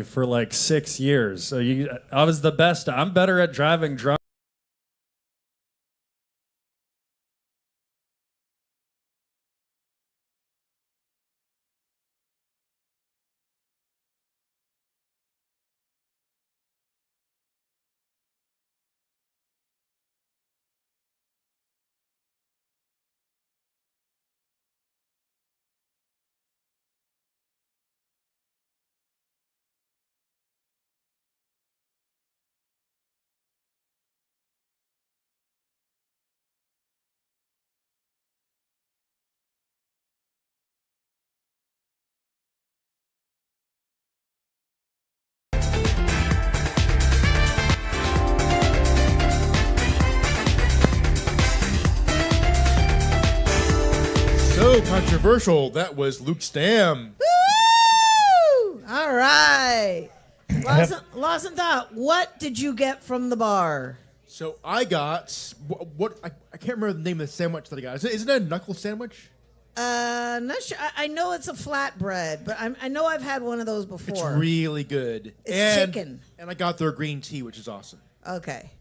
for like 6 years. So I was the best. I'm better at driving drunk. So controversial. That was Luke Stam. Woo! All right. Lost in Thought, what did you get from the bar? So I got what I can't remember the name of the sandwich that I got. Isn't it a knuckle sandwich? Not sure. I know it's a flatbread, but I know I've had one of those before. It's really good. It's chicken. And I got their green tea, which is awesome. Okay.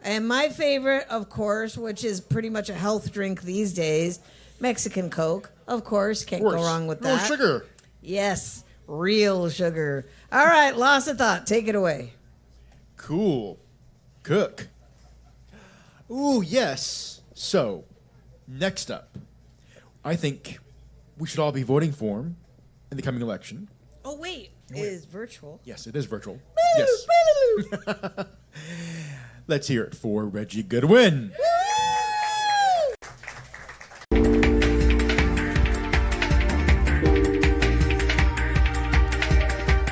And my favorite, of course, which is pretty much a health drink these days, Mexican Coke. Of course, can't go wrong with that. No sugar. Yes, real sugar. All right, Lost in Thought, take it away. Cool. Cook. Ooh, yes. So, next up, I think we should all be voting for him in the coming election. Oh, wait. It is virtual. Yes, it is virtual. Yes. Let's hear it for Reggie Goodwin.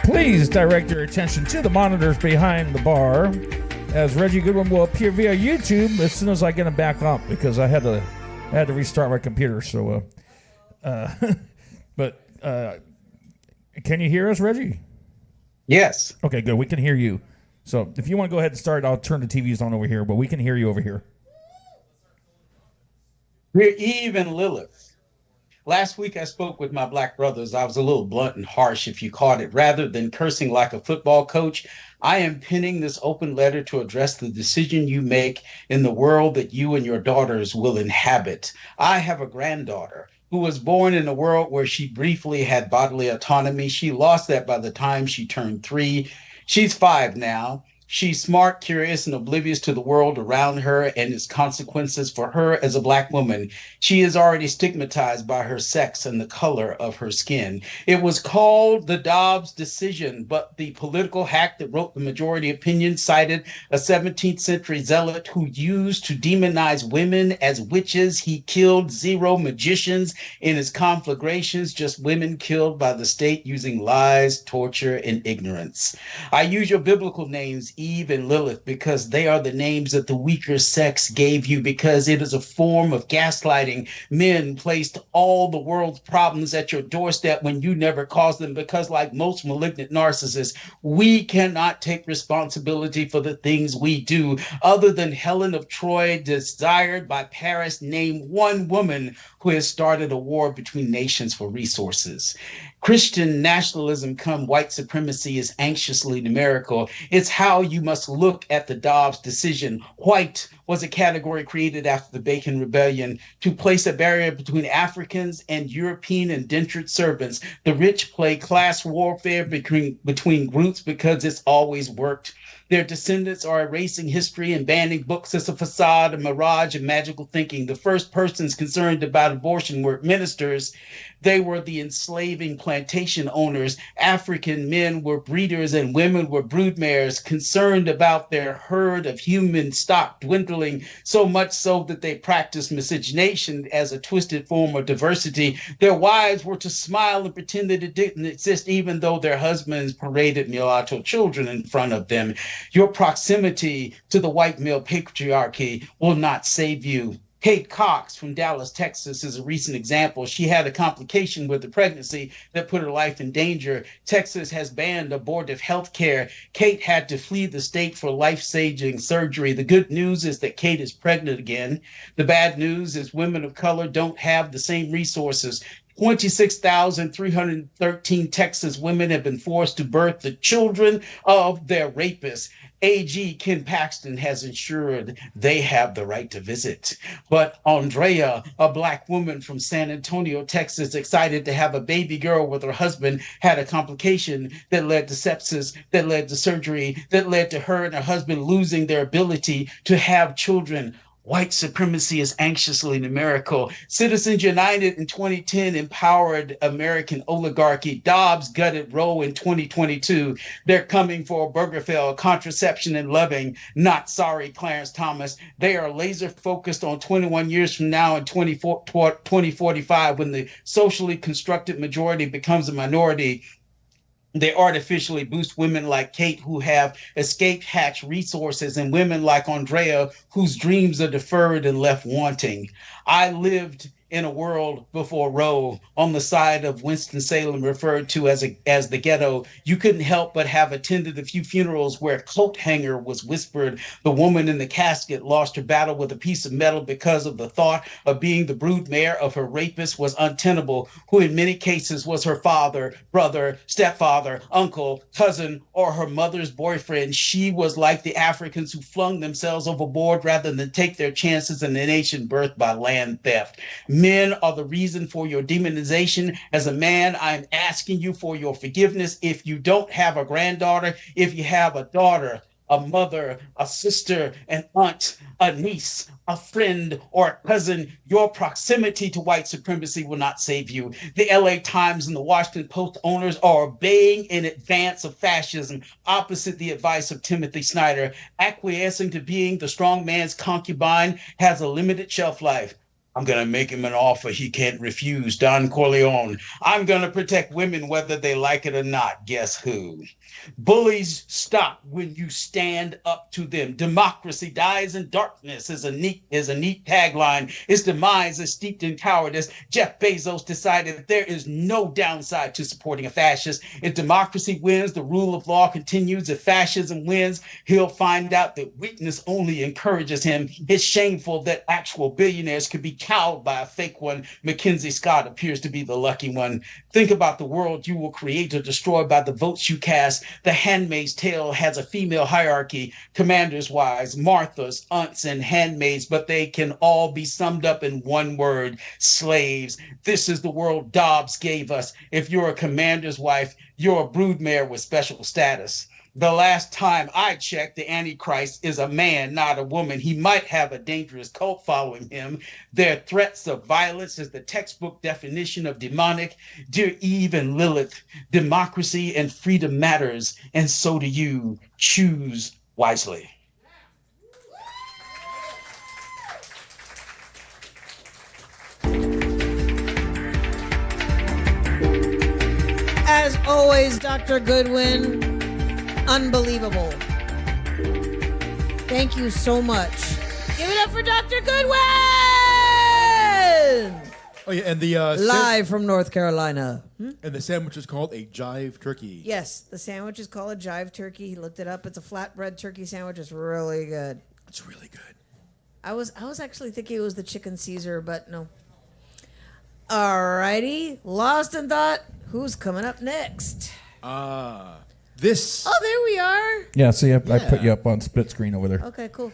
Please direct your attention to the monitors behind the bar, as Reggie Goodwin will appear via YouTube as soon as I get him back up, because I had to restart my computer. So, but can you hear us, Reggie? Yes. Okay, good. We can hear you. So if you want to go ahead and start, I'll turn the TVs on over here, but we can hear you over here. We're Eve and Lilith. Last week I spoke with my black brothers. I was a little blunt and harsh, if you caught it. Rather than cursing like a football coach, I am penning this open letter to address the decision you make in the world that you and your daughters will inhabit. I have a granddaughter who was born in a world where she briefly had bodily autonomy. She lost that by the time she turned 3. She's 5 now. She's smart, curious, and oblivious to the world around her and its consequences for her as a black woman. She is already stigmatized by her sex and the color of her skin. It was called the Dobbs decision, but the political hack that wrote the majority opinion cited a 17th century zealot who used to demonize women as witches. He killed 0 magicians in his conflagrations, just women killed by the state using lies, torture, and ignorance. I use your biblical names, Eve and Lilith, because they are the names that the weaker sex gave you, because it is a form of gaslighting. Men placed all the world's problems at your doorstep when you never caused them, because like most malignant narcissists, we cannot take responsibility for the things we do. Other than Helen of Troy, desired by Paris, name one woman who has started a war between nations for resources. Christian nationalism come white supremacy is anxiously numerical. It's how you must look at the Dobbs decision. White was a category created after the Bacon Rebellion to place a barrier between Africans and European indentured servants. The rich play class warfare between groups because it's always worked. Their descendants are erasing history and banning books as a facade, a mirage of magical thinking. The first persons concerned about abortion were ministers. They were the enslaving plantation owners. African men were breeders and women were broodmares, concerned about their herd of human stock dwindling, so much so that they practiced miscegenation as a twisted form of diversity. Their wives were to smile and pretend that it didn't exist, even though their husbands paraded mulatto children in front of them. Your proximity to the white male patriarchy will not save you. Kate Cox from Dallas, Texas is a recent example. She had a complication with the pregnancy that put her life in danger. Texas has banned abortive health care. Kate had to flee the state for life-saving surgery. The good news is that Kate is pregnant again. The bad news is women of color don't have the same resources. 26,313 Texas women have been forced to birth the children of their rapists. AG Ken Paxton has ensured they have the right to visit. But Andrea, a Black woman from San Antonio, Texas, excited to have a baby girl with her husband, had a complication that led to sepsis, that led to surgery, that led to her and her husband losing their ability to have children. White supremacy is anxiously numerical. Citizens United in 2010 empowered American oligarchy. Dobbs gutted Roe in 2022. They're coming for Obergefell, contraception and loving. Not sorry, Clarence Thomas. They are laser focused on 21 years from now in 2045 when the socially constructed majority becomes a minority. They artificially boost women like Kate who have escaped hatch resources and women like Andrea whose dreams are deferred and left wanting. I lived in a world before Roe on the side of Winston-Salem referred to as the ghetto. You couldn't help but have attended a few funerals where coat hanger was whispered. The woman in the casket lost her battle with a piece of metal because of the thought of being the broodmare of her rapist was untenable, who in many cases was her father, brother, stepfather, uncle, cousin, or her mother's boyfriend. She was like the Africans who flung themselves overboard rather than take their chances in a nation birthed by land theft. Men are the reason for your demonization. As a man, I'm asking you for your forgiveness. If you don't have a granddaughter, if you have a daughter, a mother, a sister, an aunt, a niece, a friend, or a cousin, your proximity to white supremacy will not save you. The LA Times and the Washington Post owners are obeying in advance of fascism, opposite the advice of Timothy Snyder. Acquiescing to being the strong man's concubine has a limited shelf life. I'm going to make him an offer he can't refuse. Don Corleone. I'm going to protect women whether they like it or not. Guess who? Bullies stop when you stand up to them. Democracy dies in darkness is a neat tagline. Its demise is steeped in cowardice. Jeff Bezos decided that there is no downside to supporting a fascist. If democracy wins, the rule of law continues. If fascism wins, he'll find out that weakness only encourages him. It's shameful that actual billionaires could be cowed by a fake one. Mackenzie Scott appears to be the lucky one. Think about the world you will create or destroy by the votes you cast. The Handmaid's Tale has a female hierarchy, commanders' wives, Marthas, aunts, and handmaids, but they can all be summed up in one word: slaves. This is the world Dobbs gave us. If you're a commander's wife, you're a broodmare with special status. The last time I checked, the Antichrist is a man, not a woman. He might have a dangerous cult following him. Their threats of violence is the textbook definition of demonic. Dear Eve and Lilith, democracy and freedom matters, and so do you. Choose wisely. As always, Dr. Goodwin, unbelievable. Thank you so much. Give it up for Dr. Goodwin! Oh yeah, and the Live from North Carolina. and the sandwich is called a jive turkey. Yes, the sandwich is called a jive turkey. He looked it up. It's a flatbread turkey sandwich. It's really good. It's really good. I was actually thinking it was the chicken Caesar, but no. Alrighty, lost in thought. Who's coming up next? This Oh, there we are. Yeah, see, I put you up on split screen over there. Okay, cool.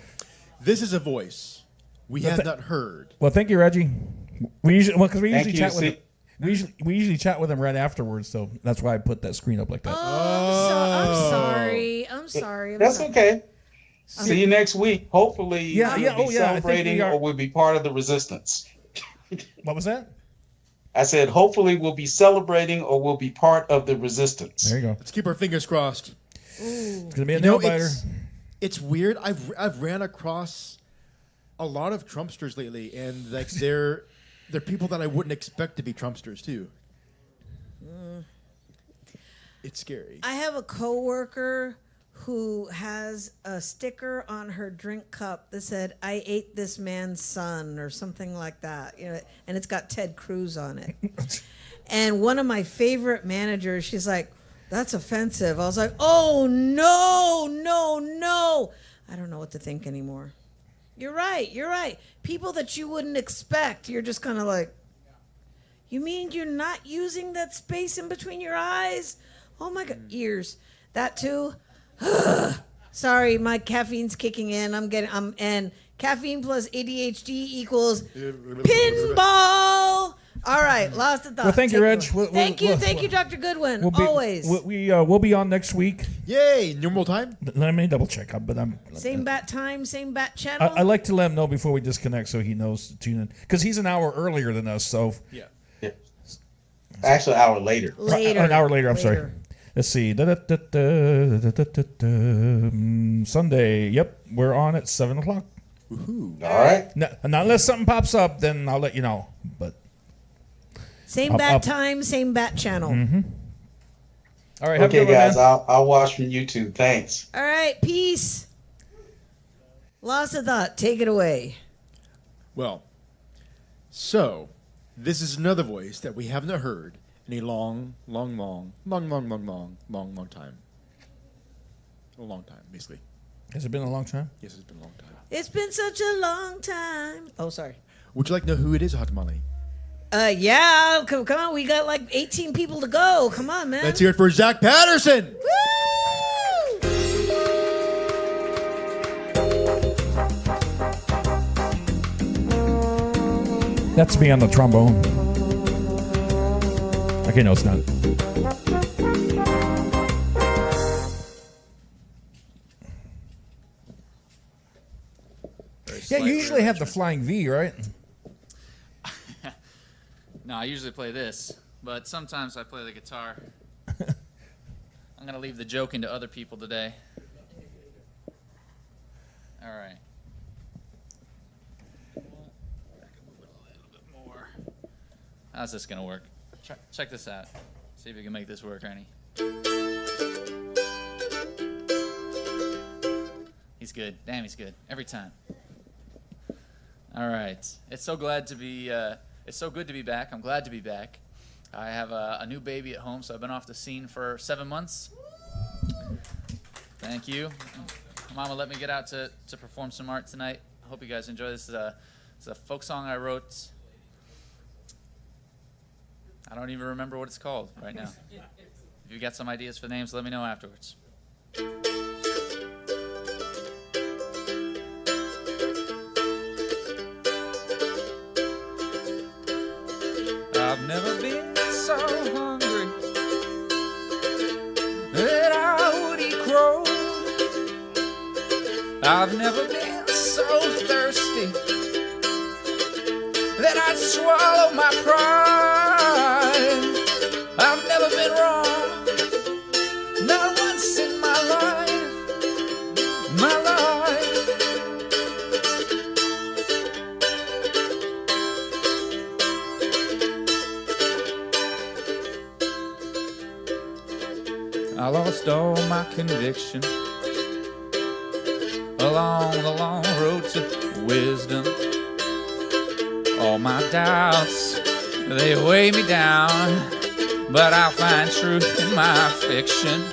this is a voice we have not heard. Well, thank you, Reggie. We usually Thank you, chat with see- him. We usually chat with him right afterwards, so that's why I put that screen up like that. I'm sorry. I'm sorry. That's okay. See you next week. Hopefully, Yeah, you'll yeah, be oh, yeah, I think we celebrating are. or we'll be part of the resistance. What was that? I said, hopefully, we'll be celebrating or we'll be part of the resistance. There you go. Let's keep our fingers crossed. It's gonna be a You know, nail biter. it's weird. I've ran across a lot of Trumpsters lately, and like they're people that I wouldn't expect to be Trumpsters too. It's scary. I have a coworker who has a sticker on her drink cup that said, "I ate this man's son," or something like that. You know, and it's got Ted Cruz on it. And one of my favorite managers, she's like, "That's offensive." I was like, "Oh no, no, no!" I don't know what to think anymore. You're right. You're right. People that you wouldn't expect, you're just kind of like, You mean you're not using that space in between your eyes? Oh my God, ears. That too? Sorry, my caffeine's kicking in. And caffeine plus ADHD equals pinball. All right, lost the thought. Well, thank you, Take Reg. it away. Thank you, Dr. Goodwin. Always. We'll be on next week. Yay! Normal time. Let me double check. But I'm Same bat time, same bat channel. I like to let him know before we disconnect so he knows to tune in because he's an hour earlier than us. So Yeah. Yeah. Actually, an hour later. Later. An hour later. I'm sorry. Let's see. Sunday. Yep, we're on at 7:00. All right. Now, unless something pops up, then I'll let you know. But Same bat time, same bat channel. all right. Have a Okay, good one, guys. man. I'll watch from YouTube. Thanks. All right, peace. Lost of thought. Take it away. Well, so this is another voice that we haven't heard in a long time. A long time, basically. Has it been a long time? Yes, it's been a long time. It's been such a long time. Oh, sorry. Would you like to know who it is, Hot Tamale? Yeah. Come on. We got like 18 people to go. Come on, man. Let's hear it for Zach Patterson. Woo! That's me on the trombone. Okay, no, it's not. Yeah, you usually have the flying V, right? No, I usually play this, but sometimes I play the guitar. I'm going to leave the joking to other people today. All right. I can move it a little bit more. How's this going to work? Check this out. See if we can make this work, Ernie. He's good. Damn, he's good. Every time. All right. It's so good to be back. I'm glad to be back. I have a new baby at home, so I've been off the scene for 7 months. Thank you. Mama let me get out to perform some art tonight. I hope you guys enjoy this. It's a folk song I wrote. I don't even remember what it's called right now. If you got some ideas for names, let me know afterwards. I've never been so hungry that I would eat crow. I've never been so thirsty that I'd swallow my pride. I've never been wrong, not once in my life, my life. I lost all my conviction along the long road to wisdom. All my doubts, they weigh me down, but I'll find truth in my fiction.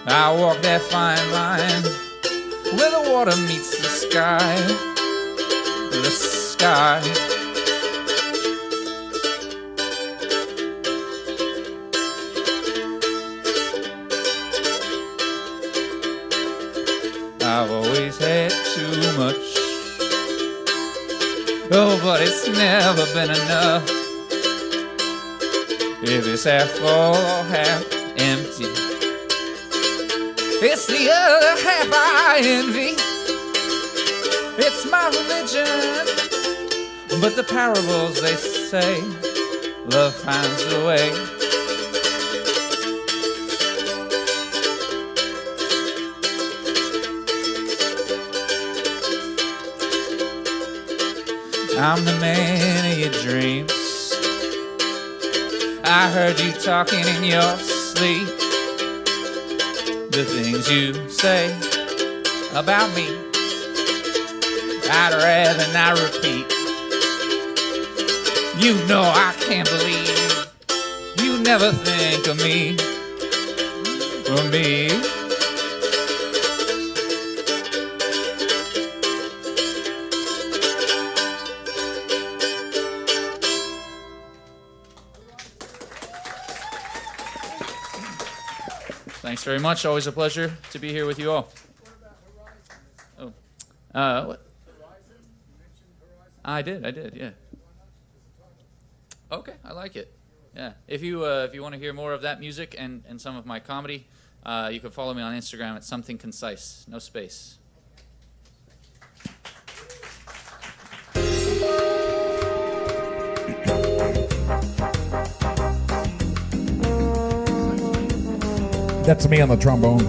I walk that fine line where the water meets the sky, the sky. I've always had too much. Oh, but it's never been enough. If it's half full or half empty, it's the other half I envy. It's my religion, but the parables they say, love finds a way. I'm the man of your dreams. I heard you talking in your sleep. The things you say about me, I'd rather not repeat. You know I can't believe you never think of me, or me. Thanks very much. Always a pleasure to be here with you all. Oh, what? I did, yeah. Okay, I like it. Yeah, if you want to hear more of that music and some of my comedy, you can follow me on Instagram at something concise, no space. That's me on the trombone.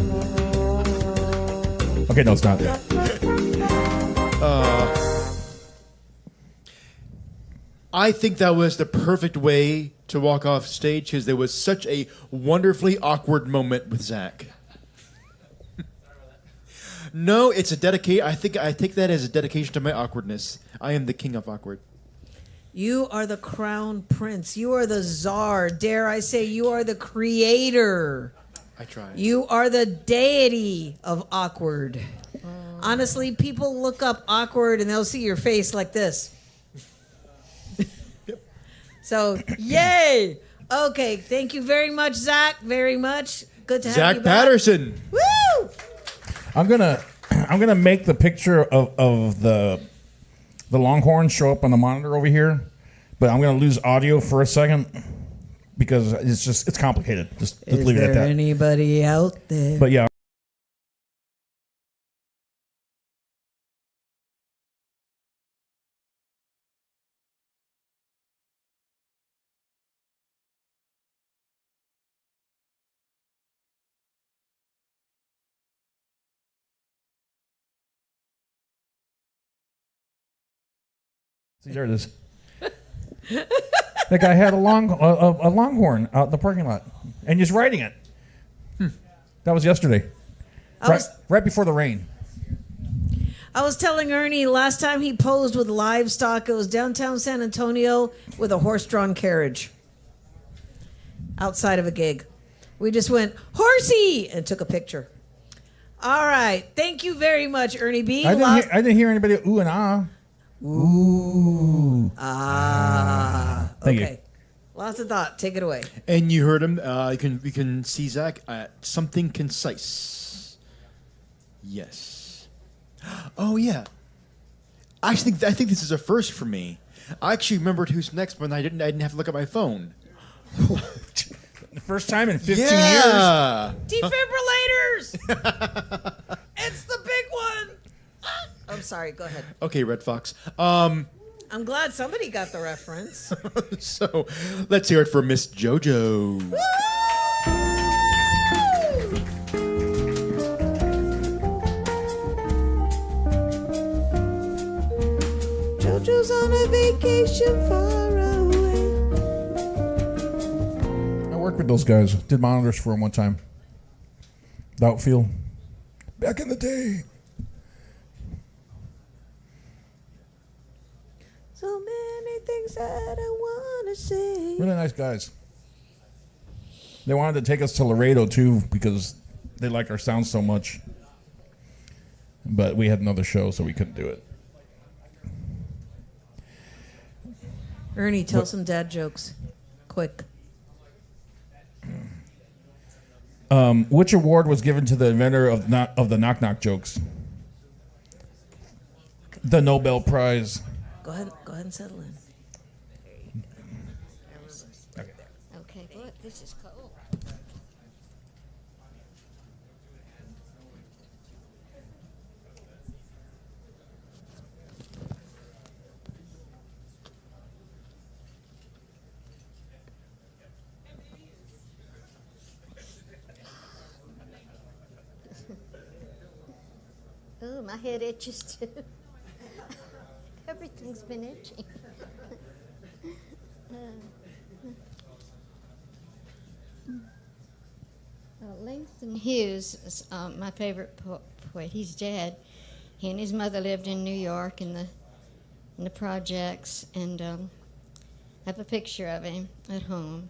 Okay, no, it's not. I think that was the perfect way to walk off stage because there was such a wonderfully awkward moment with Zach. No, it's a dedication. I take that as a dedication to my awkwardness. I am the king of awkward. You are the crown prince. You are the czar. Dare I say, you are the creator. I tried. You are the deity of awkward. Honestly, people look up awkward and they'll see your face like this. So, yay! Okay, thank you very much, Zach. Very much. Good to have Zach you back. Patterson. Woo! I'm gonna make the picture of the Longhorn show up on the monitor over here, but I'm gonna lose audio for a second because it's complicated. Just Is leave it at there that. anybody out there? But yeah. See, there it is. That guy had a Longhorn out in the parking lot, and he's riding it. That was yesterday, right before the rain. I was telling Ernie last time he posed with livestock, it was downtown San Antonio with a horse-drawn carriage outside of a gig. We just went, horsey, and took a picture. All right. Thank you very much, Ernie B. I didn't hear anybody ooh and ah. Ooh. Ah. Thank you. Okay. Lots of thought. Take it away. And you heard him. You can see Zach at something concise. Yes. Oh yeah. I think this is a first for me. I actually remembered who's next when I didn't have to look at my phone. The first time in 15 years. Yeah. Defibrillators! It's the big one! I'm sorry. Go ahead. Okay, Red Fox. I'm glad somebody got the reference. So let's hear it for Miss JoJo. JoJo's on a vacation far away. I worked with those guys. Did monitors for them one time. The outfield. Back in the day. So many things that I want to say. Really nice guys. They wanted to take us to Laredo too because they liked our sound so much. But we had another show, so we couldn't do it. Ernie, tell some dad jokes. Quick. Which award was given to the inventor of the knock knock jokes? The Nobel Prize. Go ahead and settle in. Okay, good. This is cold. Oh, my head itches too. Everything's been itching. Langston Hughes is my favorite poet. He's dead. He and his mother lived in New York in the projects, and I have a picture of him at home.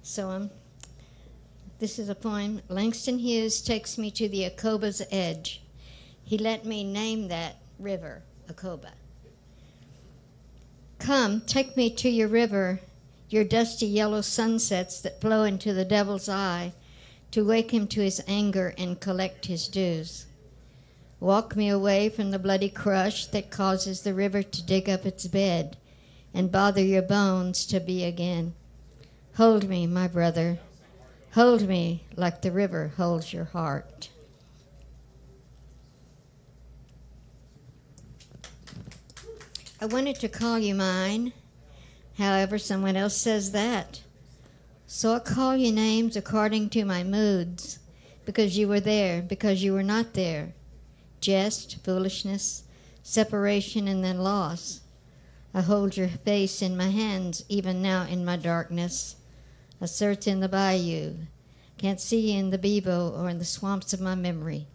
So this is a poem. Langston Hughes takes me to the Akoba's edge. He let me name that river, Akoba. Come, take me to your river, your dusty yellow sunsets that blow into the devil's eye. to wake him to his anger and collect his dues. Walk me away from the bloody crush that causes the river to dig up its bed and bother your bones to be again. Hold me, my brother. Hold me like the river holds your heart. I wanted to call you mine. However, someone else says that. So I call you names according to my moods, because you were there, because you were not there. Jest, foolishness, separation, and then loss. I hold your face in my hands, even now in my darkness. I search in the bayou. Can't see you in the Bebo or in the swamps of my memory.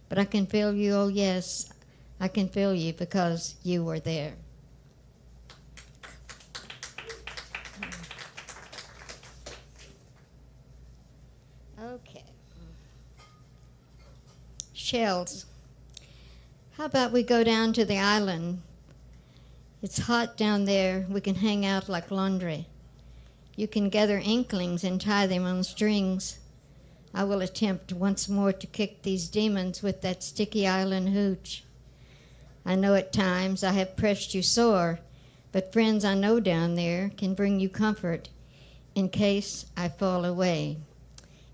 But I can feel you, oh yes, I can feel you because you were there. Okay. Shells. How about we go down to the island? It's hot down there. We can hang out like laundry. You can gather inklings and tie them on strings. I will attempt once more to kick these demons with that sticky island hooch. I know at times I have pressed you sore, but friends I know down there can bring you comfort in case I fall away.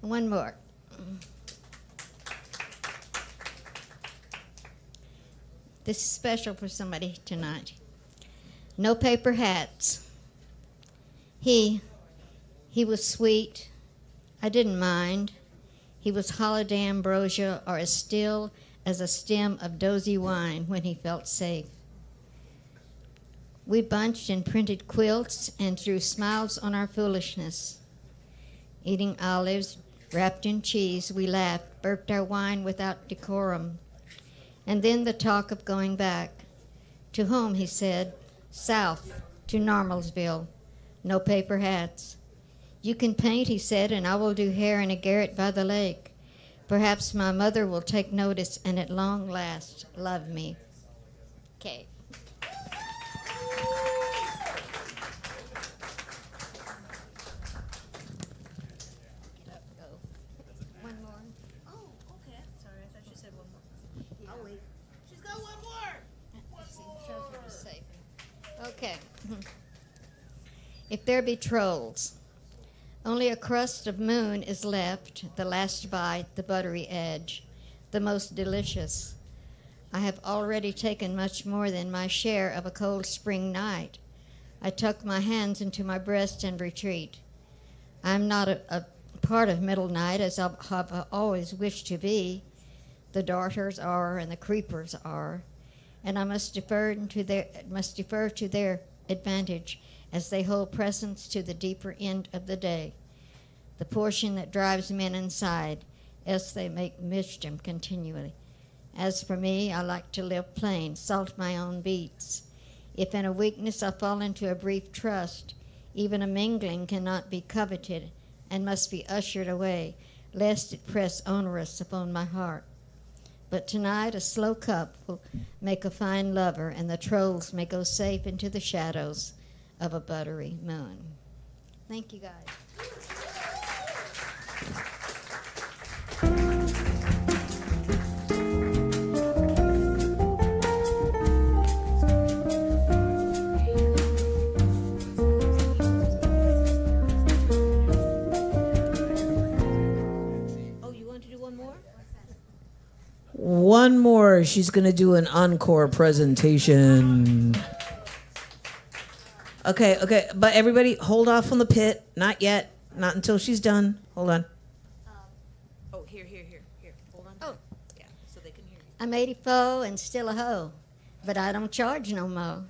And one more. This is special for somebody tonight. No paper hats. He was sweet. I didn't mind. He was holiday ambrosia or as still as a stem of dozy wine when he felt safe. We bunched and printed quilts and threw smiles on our foolishness. Eating olives wrapped in cheese, we laughed, burped our wine without decorum. And then the talk of going back. To whom, he said, south, to Normalsville. No paper hats. You can paint, he said, and I will do hair in a garret by the lake. Perhaps my mother will take notice and at long last love me. Okay. One more. Oh, okay. Sorry, I thought you said one more. I'll wait. She's got one more. Okay. If there be trolls, only a crust of moon is left, the last bite, the buttery edge, the most delicious. I have already taken much more than my share of a cold spring night. I tuck my hands into my breast and retreat. I am not a part of middle night as I have always wished to be. The darters are and the creepers are, and I must defer to their advantage as they hold presence to the deeper end of the day, the portion that drives men inside, else they make mischief continually. As for me, I like to live plain, salt my own beats. If in a weakness I fall into a brief trust, even a mingling cannot be coveted and must be ushered away, lest it press onerous upon my heart. But tonight a slow cup will make a fine lover, and the trolls may go safe into the shadows of a buttery moon. Thank you, guys. Oh, you want to do one more? One more. She's going to do an encore presentation. Okay, but everybody hold off on the pit. Not yet. Not until she's done. Hold on. Oh, here. Hold on. Oh. Yeah, so they can hear you. I'm 84 and still a hoe, but I don't charge no more.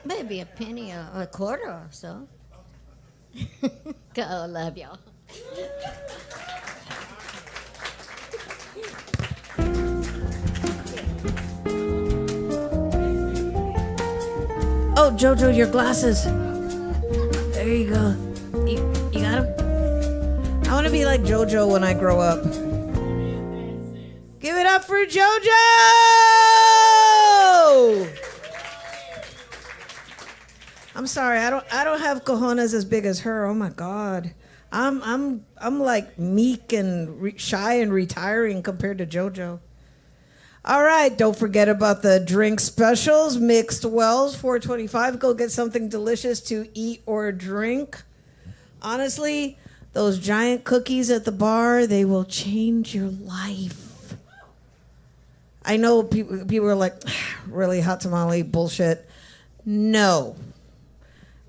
Maybe a penny or a quarter or so. Go, love y'all. Oh, Jojo, your glasses. There you go. You got them? I want to be like Jojo when I grow up. Give it up for Jojo! I'm sorry, I don't have cojones as big as her. Oh my God. I'm like meek and shy and retiring compared to JoJo. All right, don't forget about the drink specials. Mixed Wells, $4.25. Go get something delicious to eat or drink. Honestly, those giant cookies at the bar, they will change your life. I know people are like, really, hot tamale, bullshit. No.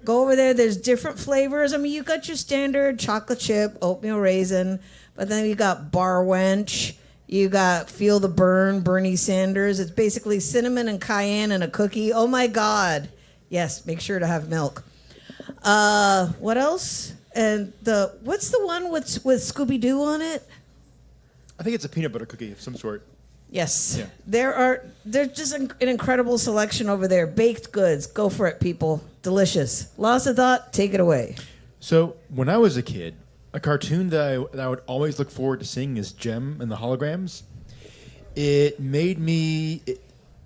Go over there. There's different flavors. I mean, you got your standard chocolate chip, oatmeal raisin, but then you got Bar Wench. You got Feel the Burn, Bernie Sanders. It's basically cinnamon and cayenne and a cookie. Oh my God. Yes, make sure to have milk. What else? And what's the one with Scooby-Doo on it? I think it's a peanut butter cookie of some sort. Yes. Yeah. There's just an incredible selection over there. Baked goods. Go for it, people. Delicious. Lost of thought, take it away. So when I was a kid, a cartoon that I would always look forward to seeing is Jem and the Holograms. It made me...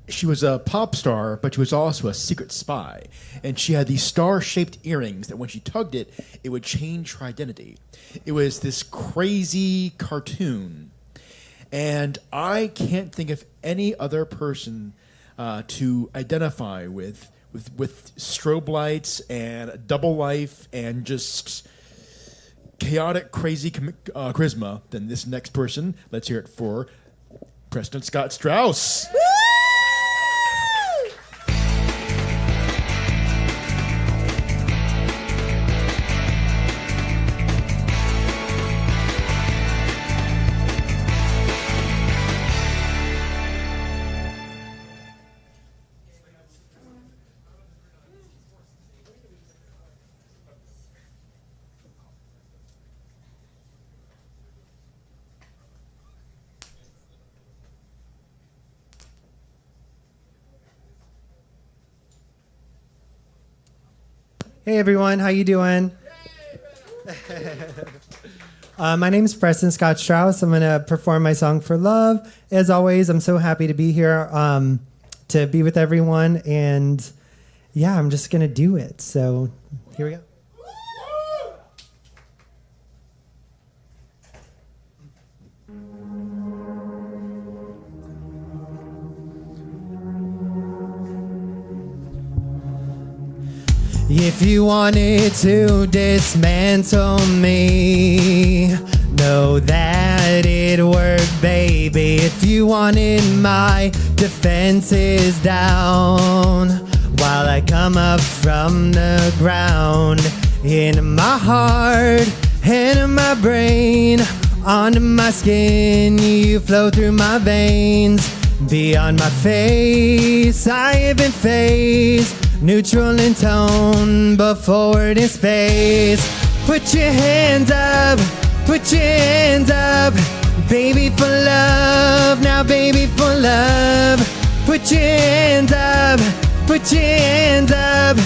she was a pop star, but she was also a secret spy. And she had these star-shaped earrings that when she tugged it, it would change her identity. It was this crazy cartoon. And I can't think of any other person to identify with strobe lights and double life and just chaotic, crazy charisma than this next person. Let's hear it for Preston Scott Strauss. Hey everyone, how you doing? My name is Preston Scott Strauss. I'm going to perform my song For Love. As always, I'm so happy to be here to be with everyone. And yeah, I'm just going to do it. So here we go. If you wanted to dismantle me, know that it worked, baby. If you wanted my defenses down while I come up from the ground, into my heart, into my brain, onto my skin, you flow through my veins. Beyond my face, I have been phased, neutral in tone, but forward in space. Put your hands up, put your hands up, baby for love, now baby for love. Put your hands up, put your hands up,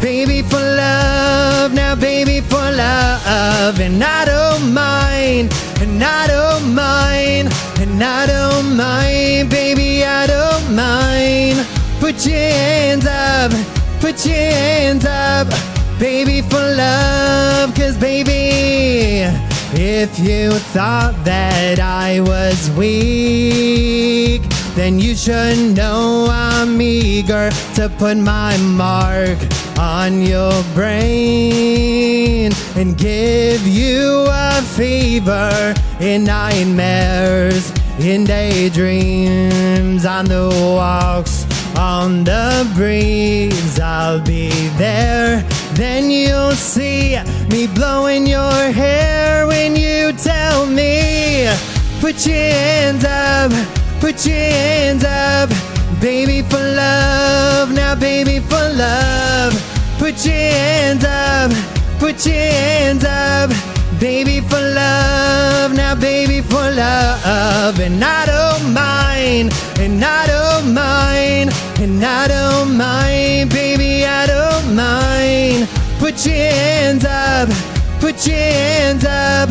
baby for love, now baby for love. And I don't mind, and I don't mind, and I don't mind, baby, I don't mind. Put your hands up, put your hands up, baby, for love. 'Cause baby, if you thought that I was weak, then you should know I'm eager to put my mark on your brain and give you a fever in nightmares, in daydreams, on the walks, on the breeze. I'll be there, then you'll see me blowing your hair when you tell me, put your hands up, put your hands up, baby for love, now baby for love. Put your hands up, put your hands up, baby for love, now baby for love. And I don't mind, and I don't mind, and I don't mind, baby, I don't mind. Put your hands up, put your hands up,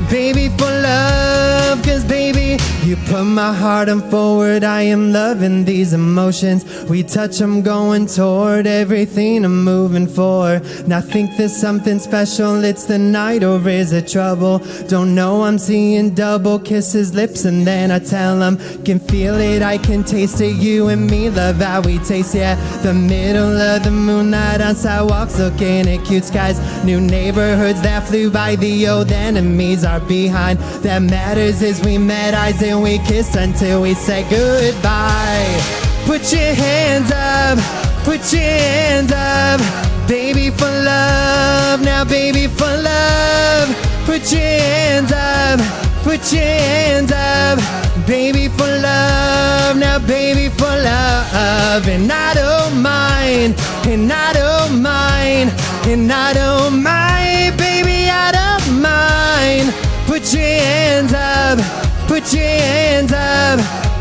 baby for love. 'Cause baby, You put my heart on forward, I am loving these emotions. We touch, I'm going toward everything I'm moving for. Now think there's something special, it's the night or is it trouble? Don't know, I'm seeing double, kiss his lips and then I tell him, can feel it, I can taste it, you and me love how we taste, yeah. The middle of the moonlight on sidewalks looking at cute skies. New neighborhoods that flew by, the old enemies are behind. That matters is we met eyes and we kissed until we said goodbye. Put your hands up, put your hands up, baby for love, now baby for love. Put your hands up, put your hands up, baby for love, now baby for love. And I don't mind, and I don't mind, and I don't mind, baby I don't mind. Put your hands up, put your hands up,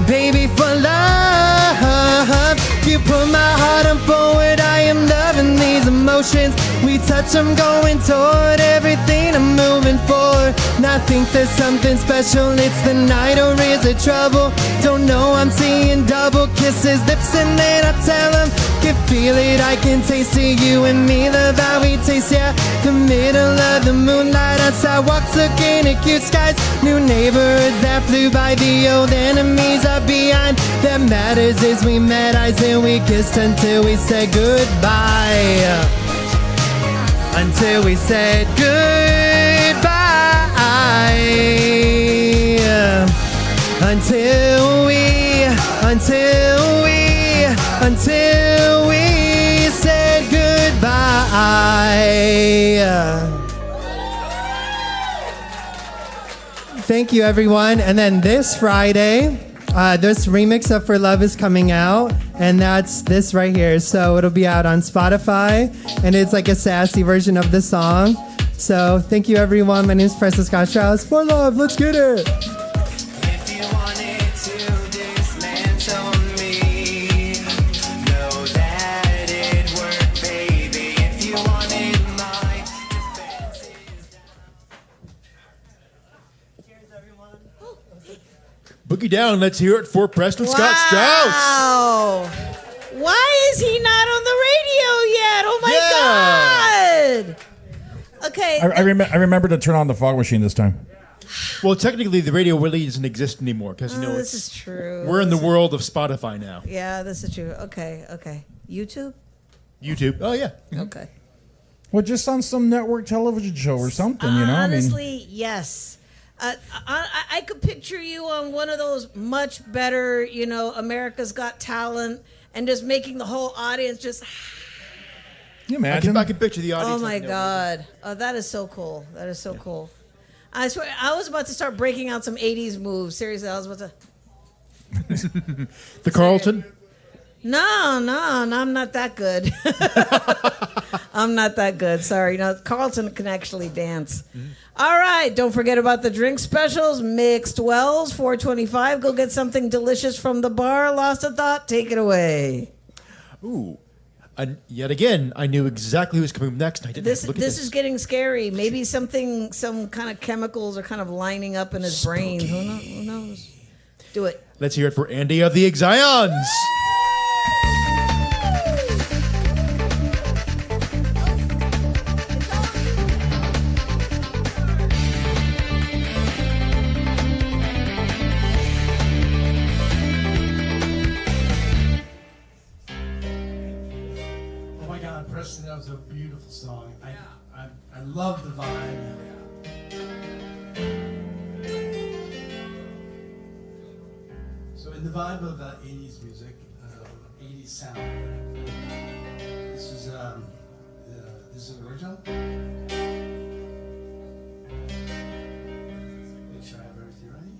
baby for love. You put my heart on forward, I am loving these emotions. We touch, I'm going toward everything I'm moving for. Now I think there's something special, it's the night or is it trouble? Don't know, I'm seeing double, kisses, lips and then I tell him, can feel it, I can taste it, you and me love how we taste, yeah. The middle of the moonlight on sidewalks looking at cute skies. New neighborhoods that flew by, the old enemies are behind. That matters is we met eyes and we kissed until we said goodbye. Until we said goodbye. Until we said goodbye. Thank you, everyone. And then this Friday, this remix of For Love is coming out, and that's this right here. So it'll be out on Spotify, and it's like a sassy version of the song. So thank you, everyone. My name is Preston Scott Strauss. For Love, let's get it. If you wanted to dismantle me, know that it worked, baby. If you wanted my defenses. Cheers, everyone. Boogie down. Let's hear it for Preston Scott Strauss. Wow. Why is he not on the radio yet? Oh my God. Okay. I remember to turn on the fog machine this time. Well, technically, the radio really doesn't exist anymore because this is true. We're in the world of Spotify now. Yeah, this is true. Okay. YouTube? YouTube. Oh yeah. Okay. Well, just on some network television show or something, you know? Honestly, yes. I could picture you on one of those much better, America's Got Talent, and just making the whole audience just. Can you imagine? I can picture the audience. Oh my God! Oh, that is so cool. That is so cool. I swear, I was about to start breaking out some '80s moves. Seriously, I was about to. The Carlton. No, I'm not that good. I'm not that good. Sorry. Carlton can actually dance. All right. Don't forget about the drink specials. Mixed Wells, $4.25. Go get something delicious from the bar. Lost a thought. Take it away. Ooh. And yet again, I knew exactly who was coming next. I didn't This look at this. is getting scary. Maybe some kind of chemicals are kind of lining up in his brain. Who knows? Do it. Let's hear it for Andy of the Exions. Preston, that was a beautiful song. I love the vibe. So in the vibe of 80s music, 80s sound, this is an original. Make sure I have everything ready.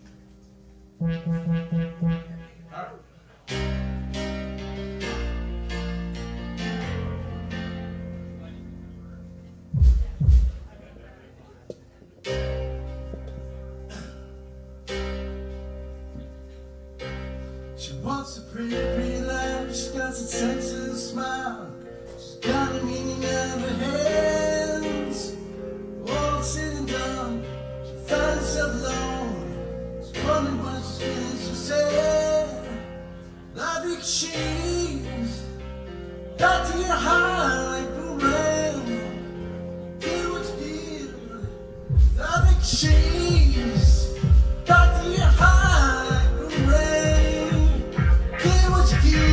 All right. She wants a pretty, pretty life. She's got some sex and a smile. She's got a meaning of her hands. All said and done, she finds herself alone. She's wondering what she's feeling. said, la vie que cheese, got to your heart like boomerang. Give what you give, la vie que cheese, got to your heart like boomerang. Give what you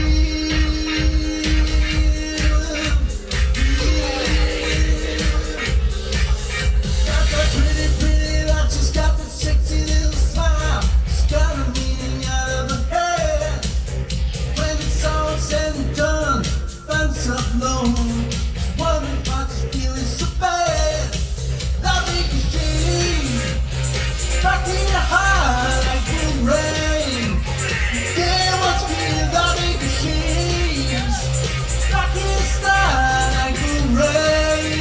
got that pretty, pretty laugh, she's got that sexy little smile. She's got a meaning out of her head. When it's all said and done, finds herself alone, wondering why she's feeling so bad. Loving is dream, back in your heart like boomerang. Yeah, what's feeling loving is dreams, back in your style like boomerang.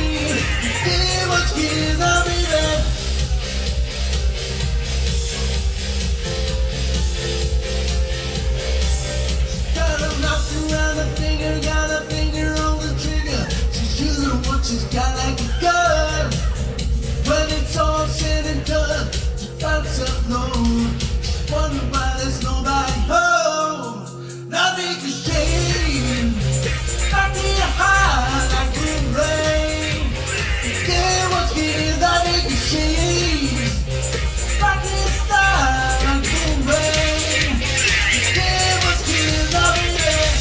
Yeah, what's feeling loving is got a mouth around her finger, got a finger on the trigger. She's using what she's got like a gun. When it's all said and done, she finds herself alone. She's wondering why there's nobody home. Nothing can change. Back in your heart like boomerang. Yeah, what's getting nothing can change. Back in your style like boomerang. Yeah, what's getting nothing can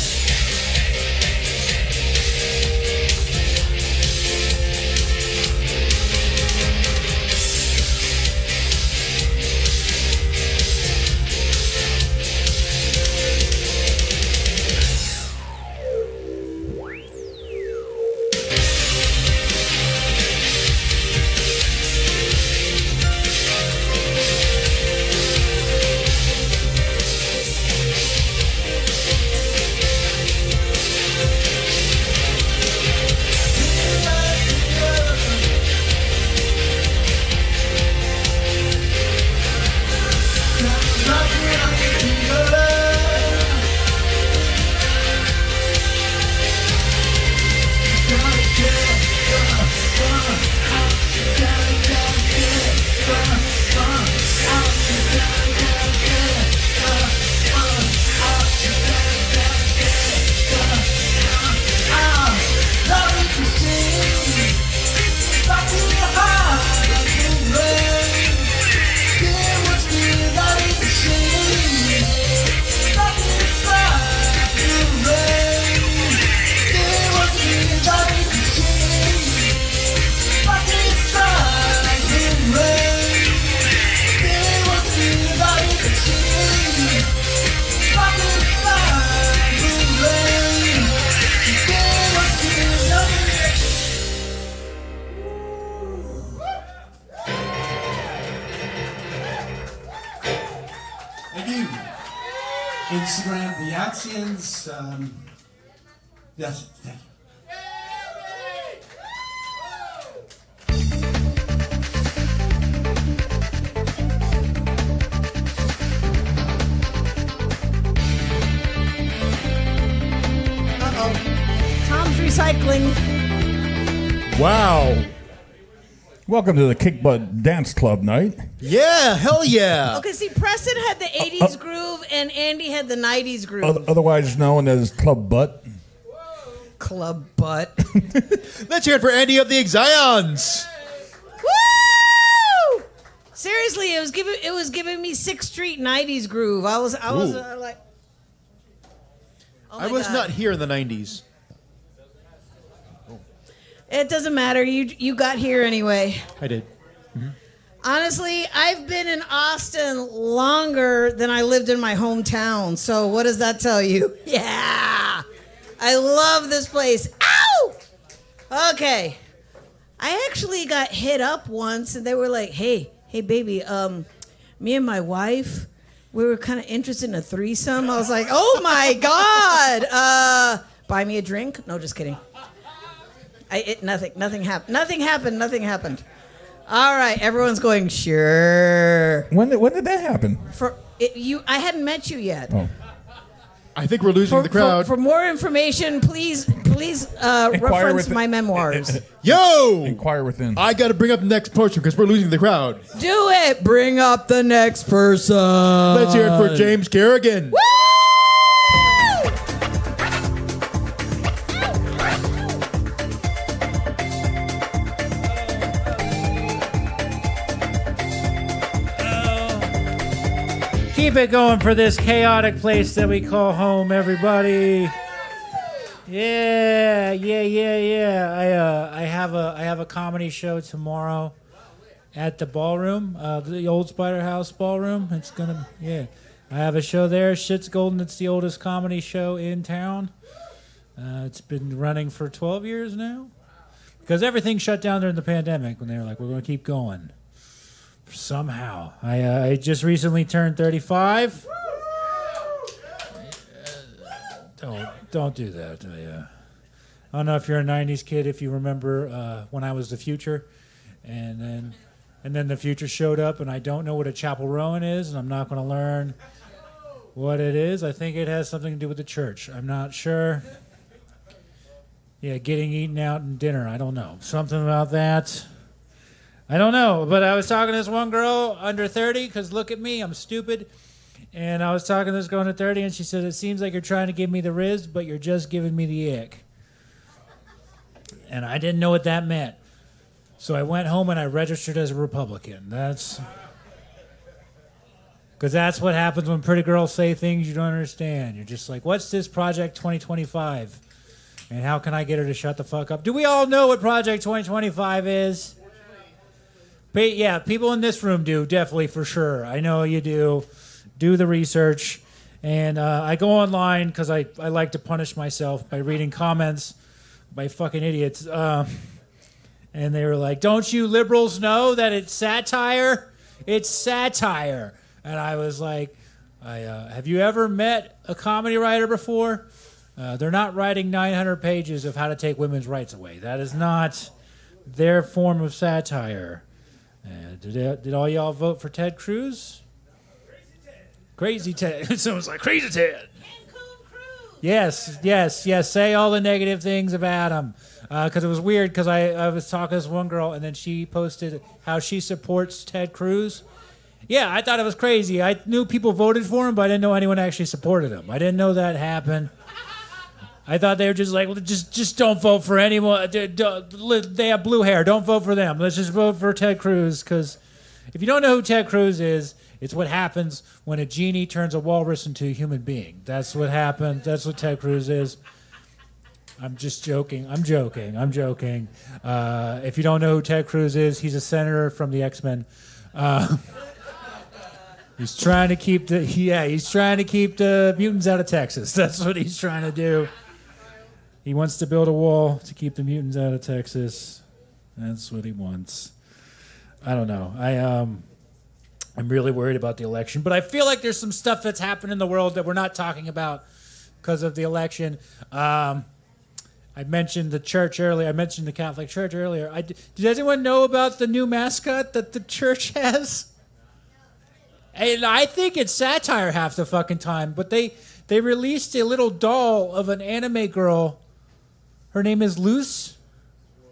Thank you. Instagram reactions. Yes, thank you. Tom's recycling. Wow. Welcome to the Kick Butt Dance Club night. Yeah, hell yeah. Okay, see, Preston had the 80s groove and Andy had the 90s groove. Otherwise known as Club Butt. Club butt. Let's hear it for Andy of the Exions. Woo! Seriously, it was giving me 6th Street 90s groove. I was Ooh. like, oh I my was God. not here in the 90s. It doesn't matter. You got here anyway. I did. Honestly, I've been in Austin longer than I lived in my hometown. So what does that tell you? Yeah. I love this place. Ow! Okay. I actually got hit up once and they were like, hey baby, me and my wife, we were kind of interested in a threesome. I was like, oh my God. Buy me a drink? No, just kidding. Nothing happened. All right, everyone's going, sure. When did that happen? I hadn't met you yet. Oh. I think we're losing the crowd. For more information, please Please reference with- my memoirs. Yo! Inquire within. I got to bring up the next person because we're losing the crowd. Do it. Bring up the next person. Let's hear it for James Kerrigan. Woo! Keep it going for this chaotic place that we call home, everybody. Yeah. I have a comedy show tomorrow at the ballroom, the old Spider House ballroom. I have a show there. Shit's Golden. It's the oldest comedy show in town. It's been running for 12 years now because everything shut down during the pandemic when they were like, we're going to keep going. Somehow. I just recently turned 35. Don't do that. I don't know if you're a 90s kid, if you remember when I was the future. And then the future showed up, and I don't know what a Chapel Rowan is, and I'm not going to learn what it is. I think it has something to do with the church. I'm not sure. Yeah, getting eaten out in dinner. I don't know. Something about that. I don't know, but I was talking to this one girl under 30, because look at me, I'm stupid. And I was talking to this girl under 30, and she said, it seems like you're trying to give me the riz, but you're just giving me the ick. And I didn't know what that meant. So I went home and I registered as a Republican. Because that's what happens when pretty girls say things you don't understand. You're just like, what's this Project 2025? And how can I get her to shut the fuck up? Do we all know what Project 2025 is? Yeah, people in this room do, definitely, for sure. I know you do. Do the research. And I go online because I like to punish myself by reading comments by fucking idiots. And they were like, don't you liberals know that it's satire? It's satire. And I was like, have you ever met a comedy writer before? They're not writing 900 pages of how to take women's rights away. That is not their form of satire. Did all y'all vote for Ted Cruz? Crazy Ted. Someone's like, Crazy Ted. Yes. Say all the negative things about him. Because it was weird, because I was talking to this one girl, and then she posted how she supports Ted Cruz. Yeah, I thought it was crazy. I knew people voted for him, but I didn't know anyone actually supported him. I didn't know that happened. I thought they were just like, well, just don't vote for anyone. They have blue hair. Don't vote for them. Let's just vote for Ted Cruz. Because if you don't know who Ted Cruz is, it's what happens when a genie turns a walrus into a human being. That's what happened. That's what Ted Cruz is. I'm just joking. I'm joking. If you don't know who Ted Cruz is, he's a senator from the X-Men. He's trying to keep the mutants out of Texas. That's what he's trying to do. He wants to build a wall to keep the mutants out of Texas. That's what he wants. I don't know. I'm really worried about the election, but I feel like there's some stuff that's happened in the world that we're not talking about because of the election. I mentioned the church earlier. I mentioned the Catholic Church earlier. Did anyone know about the new mascot that the church has? And I think it's satire half the fucking time, but they released a little doll of an anime girl. Her name is Luce.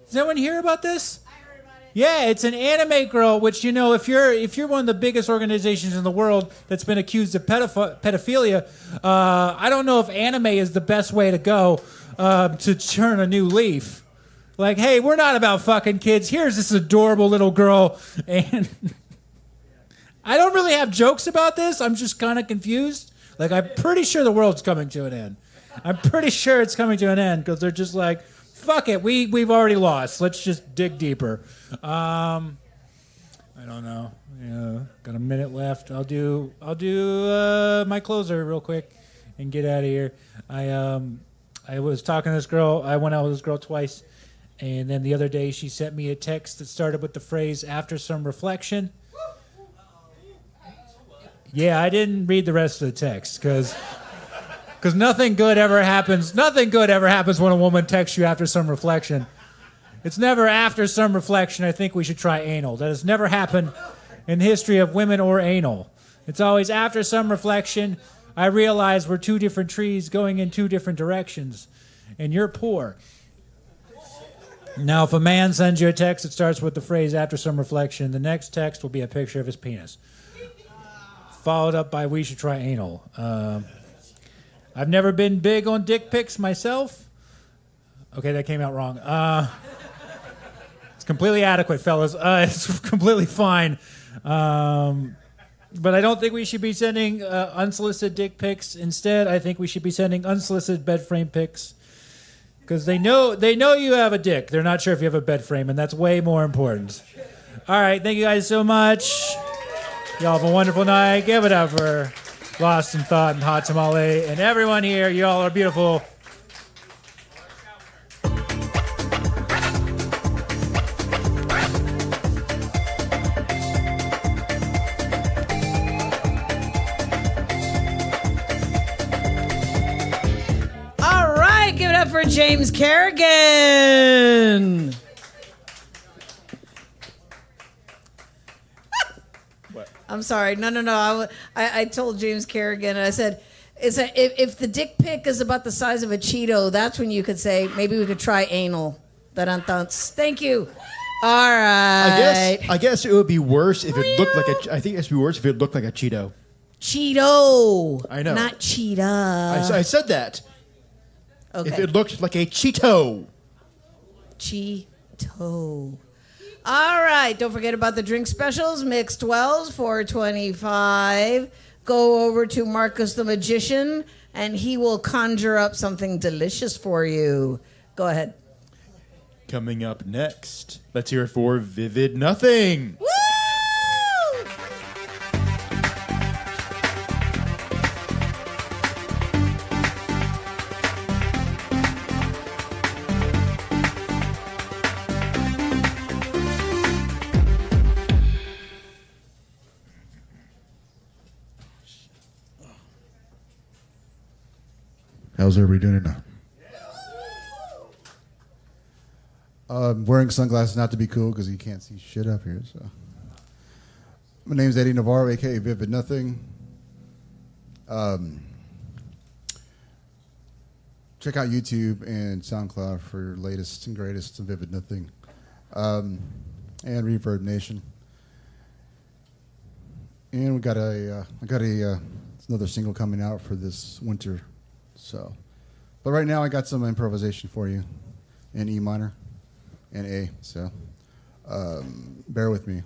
Does anyone hear about this? I heard about it. Yeah, it's an anime girl, which, you know, if you're one of the biggest organizations in the world that's been accused of pedophilia, I don't know if anime is the best way to go to turn a new leaf. Like, hey, we're not about fucking kids. Here's this adorable little girl, and I don't really have jokes about this. I'm just kind of confused. Like, I'm pretty sure the world's coming to an end. I'm pretty sure it's coming to an end because they're just like, fuck it, we've already lost. Let's just dig deeper. I don't know. Yeah, got a minute left. I'll do my closer real quick and get out of here. I was talking to this girl. I went out with this girl twice, and then the other day she sent me a text that started with the phrase "after some reflection." Yeah, I didn't read the rest of the text because nothing good ever happens. Nothing good ever happens when a woman texts you after some reflection. It's never after some reflection. I think we should try anal. That has never happened in the history of women or anal. It's always after some reflection. I realize we're two different trees going in two different directions. and you're poor. Now, if a man sends you a text that starts with the phrase "after some reflection," the next text will be a picture of his penis, followed up by "we should try anal." I've never been big on dick pics myself. Okay, that came out wrong. It's completely adequate, fellas. It's completely fine. But I don't think we should be sending unsolicited dick pics. Instead, I think we should be sending unsolicited bed frame pics. Because they know you have a dick. They're not sure if you have a bed frame, and that's way more important. All right, thank you guys so much. Y'all have a wonderful night. Give it up for Lost in Thought and Hot Tamale and everyone here. Y'all are beautiful. All right, give it up for James Kerrigan. I'm sorry. No. I told James Kerrigan, and I said, if the dick pic is about the size of a Cheeto, that's when you could say, maybe we could try anal. Thank you. All right. I guess it would be worse if it looked like a. I think it'd be worse if it looked like a Cheeto. Cheeto. I know. Not cheetah. I said that. Okay. If it looked like a Cheeto. Cheeto. All right. Don't forget about the drink specials. Mixed Wells, $4.25. Go over to Marcus the Magician, and he will conjure up something delicious for you. Go ahead. Coming up next, let's hear it for Vivid Nothing. Woo! How's everybody doing now? Wearing sunglasses not to be cool because you can't see shit up here. So, my name's Eddie Navarro, aka Vivid Nothing. Check out YouTube and SoundCloud for your latest and greatest of Vivid Nothing, and Reverb Nation. And we got another single coming out for this winter. So, but right now I got some improvisation for you in E minor and A. So, bear with me.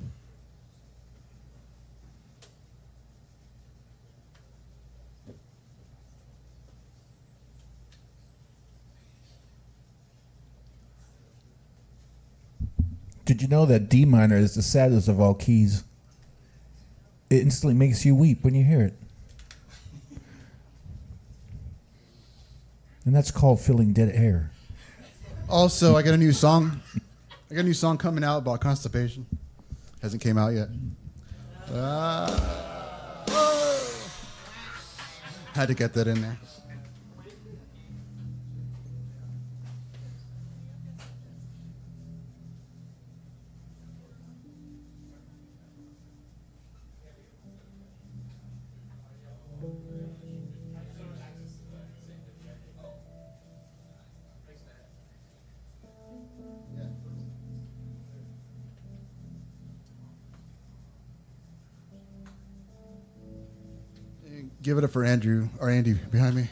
Did you know that D minor is the saddest of all keys? It instantly makes you weep when you hear it. And that's called filling dead air. Also, I got a new song. Coming out about constipation. Hasn't came out yet. Had to get that in there. Give it up for Andrew, or Andy behind me.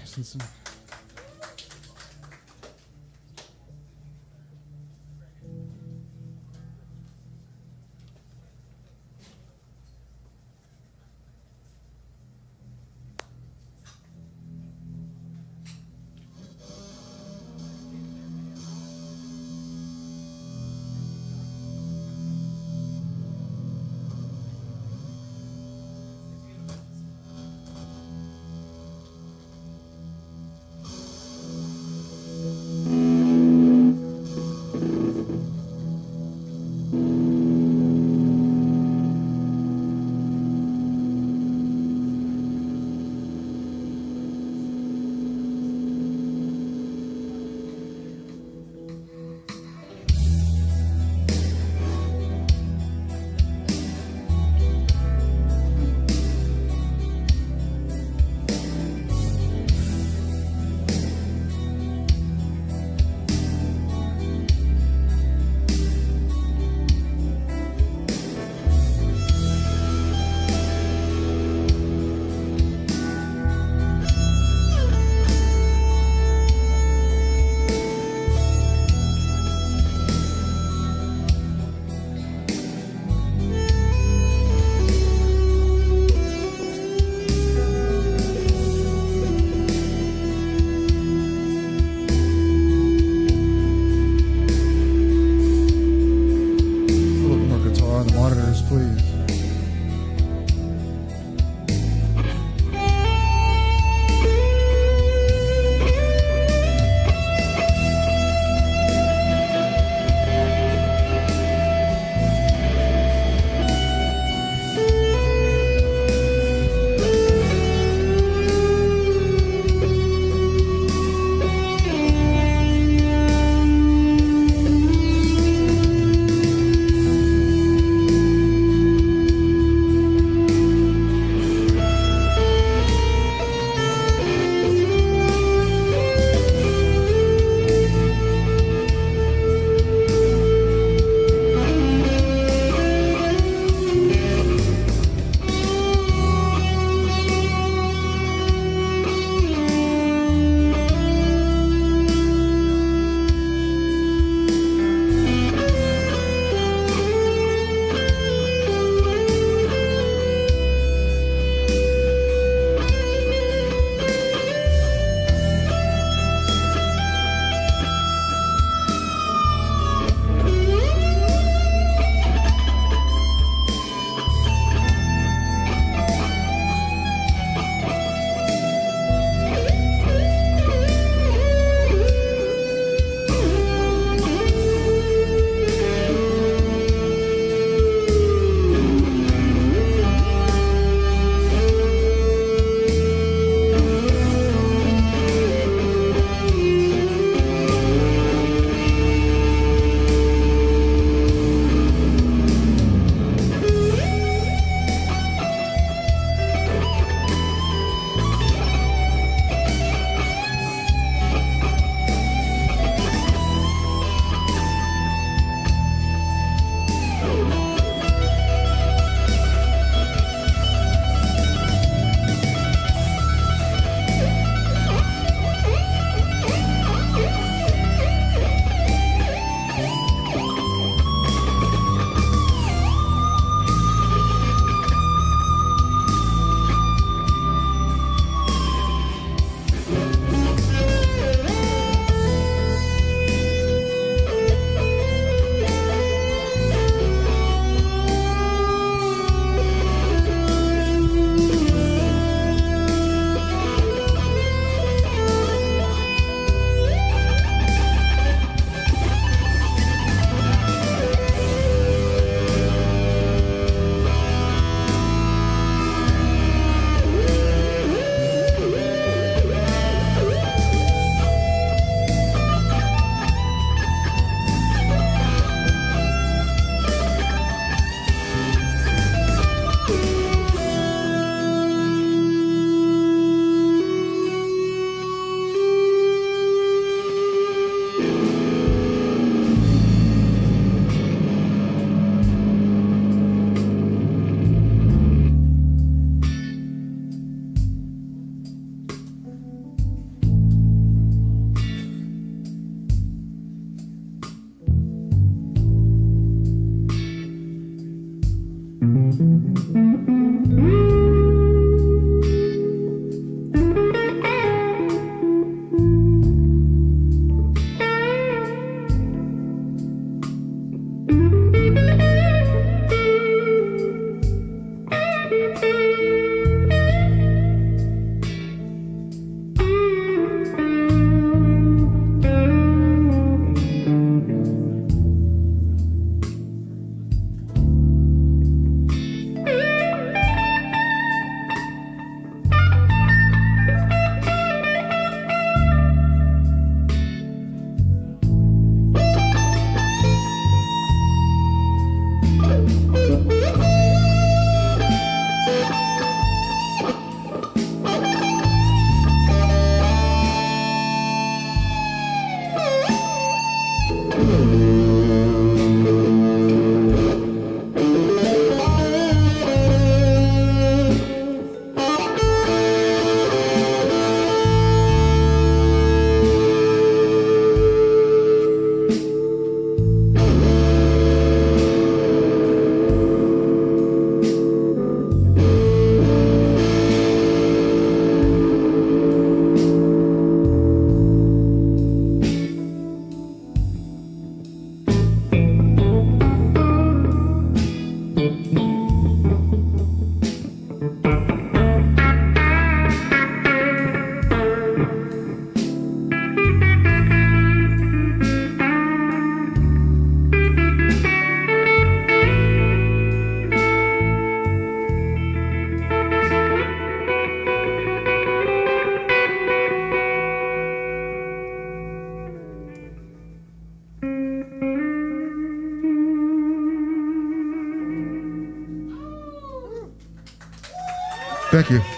Thank you.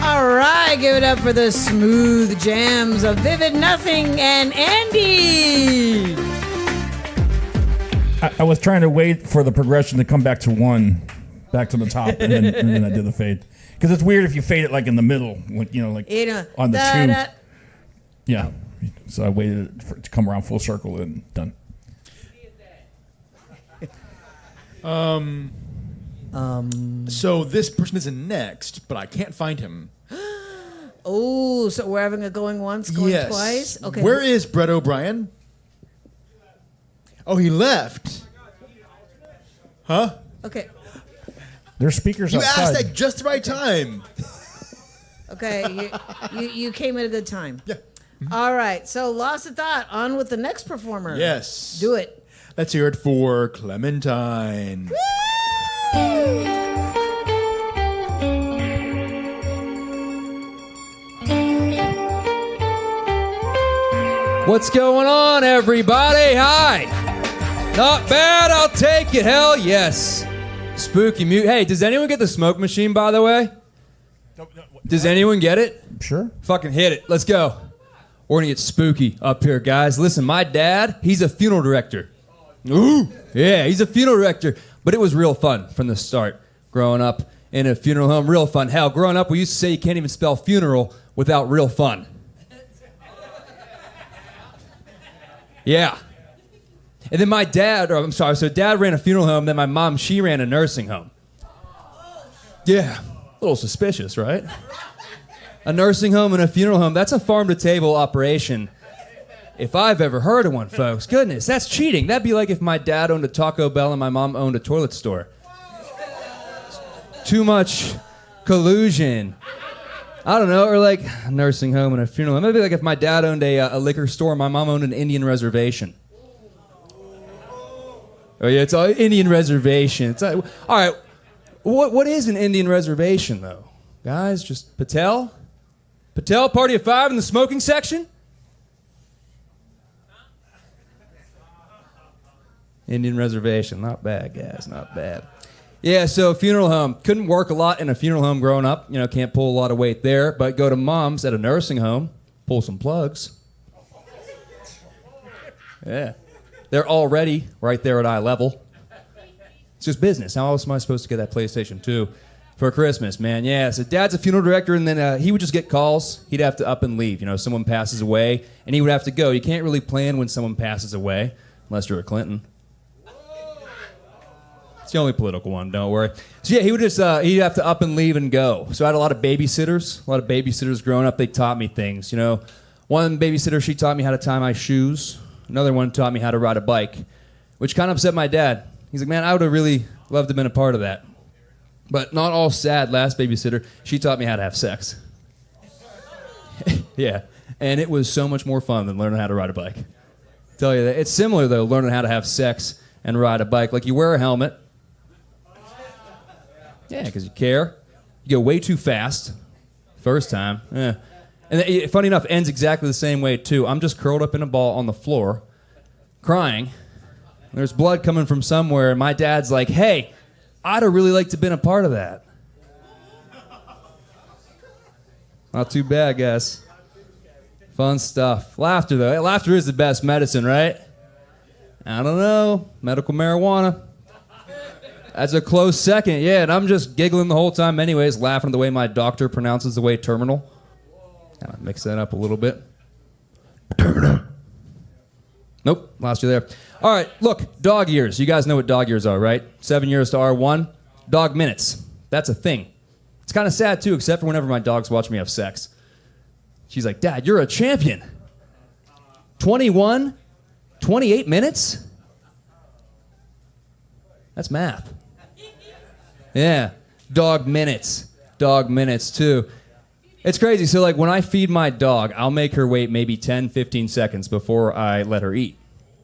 All right, give it up for the smooth jams of Vivid Nothing and Andy. I was trying to wait for the progression to come back to 1, back to the top, and then I did the fade. Because it's weird if you fade it like in the middle, like on the 2. Yeah. So I waited for it to come around full circle and done. So this person is in next, but I can't find him. Oh, so we're having a going once, going Yes. twice? Okay. Where is Brett O'Brien? Oh, he left. Huh? Okay. There's speakers You outside. asked at just the right time. Okay. You came at a good time. Yeah. All right. So, Lost of Thought, on with the next performer. Yes. Do it. Let's hear it for Clementine. What's going on, everybody? Hi. Not bad, I'll take it. Hell yes. Spooky mute. Hey, does anyone get the smoke machine, by the way? Does anyone get it? Sure. Fucking hit it. Let's go. We're gonna get spooky up here, guys. Listen, my dad, he's a funeral director. Ooh. Yeah, he's a funeral director. But it was real fun from the start. Growing up in a funeral home, real fun. Hell, growing up, we used to say you can't even spell funeral without real fun. Yeah. And then my dad, so dad ran a funeral home, then my mom, she ran a nursing home. Yeah. A little suspicious, right? A nursing home and a funeral home, that's a farm-to-table operation. If I've ever heard of one, folks. Goodness, that's cheating. That'd be like if my dad owned a Taco Bell and my mom owned a toilet store. Too much collusion. I don't know, or like a nursing home and a funeral home. Maybe like if my dad owned a liquor store and my mom owned an Indian reservation. Oh yeah, it's an Indian reservation. It's all right. What is an Indian reservation though, guys? Just Patel party of 5 in the smoking section. Indian reservation, not bad, guys, not bad. Yeah, so funeral home. Couldn't work a lot in a funeral home growing up. You know, can't pull a lot of weight there. But go to mom's at a nursing home, pull some plugs. Yeah. They're already right there at eye level. It's just business. How else am I supposed to get that PlayStation 2 for Christmas, man? Yeah, so dad's a funeral director, and then he would just get calls. He'd have to up and leave. You know, someone passes away, and he would have to go. You can't really plan when someone passes away, unless you're a Clinton. It's the only political one, don't worry. So yeah, he would just, he'd have to up and leave and go. So I had a lot of babysitters growing up. They taught me things, you know. One babysitter, she taught me how to tie my shoes. Another one taught me how to ride a bike, which kind of upset my dad. He's like, man, I would have really loved to have been a part of that. But not all sad, last babysitter, she taught me how to have sex. Yeah, and it was so much more fun than learning how to ride a bike. Tell you that. It's similar, though, learning how to have sex and ride a bike. Like, you wear a helmet. Yeah, because you care. You go way too fast. First time. Yeah. And it, funny enough, ends exactly the same way, too. I'm just curled up in a ball on the floor, crying. There's blood coming from somewhere, and my dad's like, hey, I'd have really liked to have been a part of that. Not too bad, guys. Fun stuff. Laughter, though. Laughter is the best medicine, right? I don't know. Medical marijuana. That's a close second, yeah, and I'm just giggling the whole time anyways, laughing at the way my doctor pronounces the way terminal. Kind of mix that up a little bit. Terminal. Nope, lost you there. All right, look, dog years. You guys know what dog years are, right? 7 years to R1. Dog minutes. That's a thing. It's kind of sad, too, except for whenever my dogs watch me have sex. She's like, Dad, you're a champion. 21? 28 minutes? That's math. Yeah, dog minutes, too. It's crazy. So, like, when I feed my dog, I'll make her wait maybe 10, 15 seconds before I let her eat.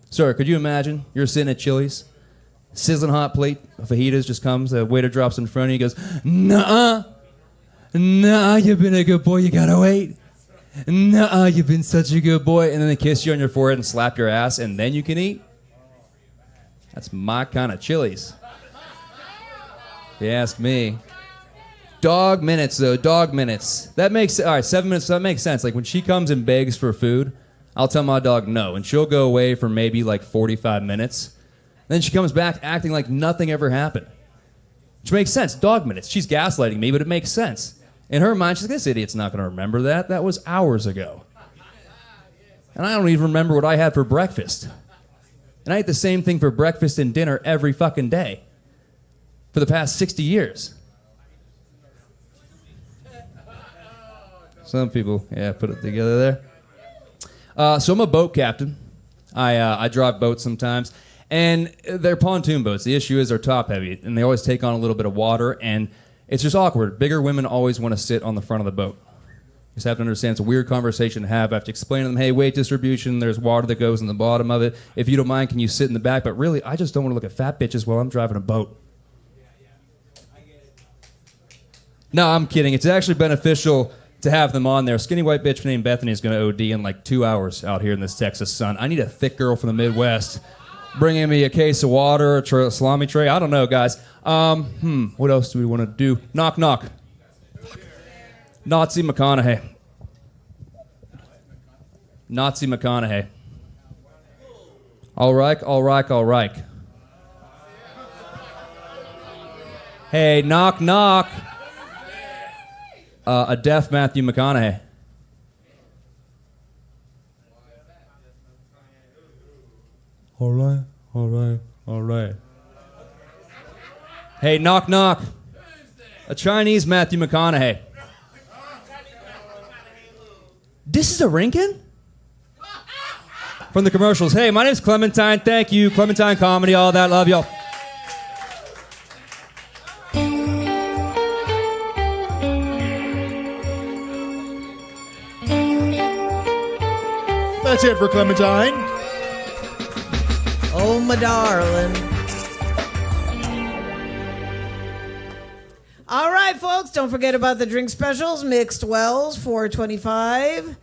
Sir, could you imagine? You're sitting at Chili's, sizzling hot plate of fajitas just comes, the waiter drops in front of you, he goes, Nuh-uh, you've been a good boy, you gotta wait. Nuh-uh, you've been such a good boy. And then they kiss you on your forehead and slap your ass, and then you can eat. That's my kind of Chili's. If you ask me. Dog minutes, though. Dog minutes. That makes... All right, 7 minutes, so that makes sense. Like, when she comes and begs for food, I'll tell my dog no, and she'll go away for maybe, like, 45 minutes. Then she comes back acting like nothing ever happened. Which makes sense. Dog minutes. She's gaslighting me, but it makes sense. In her mind, she's like, this idiot's not going to remember that. That was hours ago. And I don't even remember what I had for breakfast. And I eat the same thing for breakfast and dinner every fucking day for the past 60 years. Some people, put it together there. So I'm a boat captain. I drive boats sometimes. And they're pontoon boats. The issue is they're top heavy, and they always take on a little bit of water, and it's just awkward. Bigger women always want to sit on the front of the boat. You just have to understand it's a weird conversation to have. I have to explain to them, hey, weight distribution, there's water that goes in the bottom of it. If you don't mind, can you sit in the back? But really, I just don't want to look at fat bitches while I'm driving a boat. No, I'm kidding. It's actually beneficial to have them on there. A skinny white bitch named Bethany is going to OD in like 2 hours out here in this Texas sun. I need a thick girl from the Midwest bringing me a case of water, a salami tray. I don't know, guys. What else do we want to do? Knock, knock. Nazi McConaughey. Nazi McConaughey. All right, all right, all right. Hey, knock, knock. A deaf Matthew McConaughey. All right, all right, all right. Hey, knock, knock. A Chinese Matthew McConaughey. This is a Rinkin? From the commercials. Hey, my name's Clementine. Thank you. Clementine Comedy, all that. Love y'all. That's it for Clementine. Oh, my darling. All right, folks, don't forget about the drink specials. Mixed Wells, $4.25.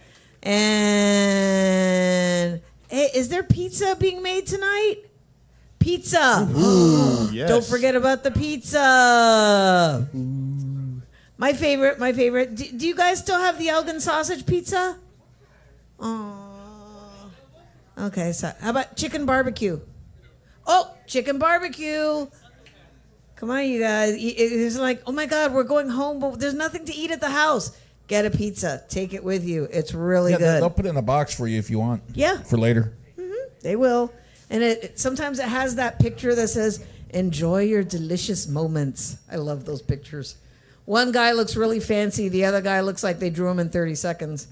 And hey, is there pizza being made tonight? Pizza. Ooh, yes. Don't forget about the pizza. Ooh. My favorite. Do you guys still have the Elgin sausage pizza? Oh. Okay, so how about chicken barbecue? Oh, chicken barbecue. Come on, you guys. It's like, oh my God, we're going home, but there's nothing to eat at the house. Get a pizza. Take it with you. It's really good. They'll put it in a box for you if you want. Yeah. For later. Mm-hmm. They will. And sometimes it has that picture that says, enjoy your delicious moments. I love those pictures. One guy looks really fancy. The other guy looks like they drew him in 30 seconds.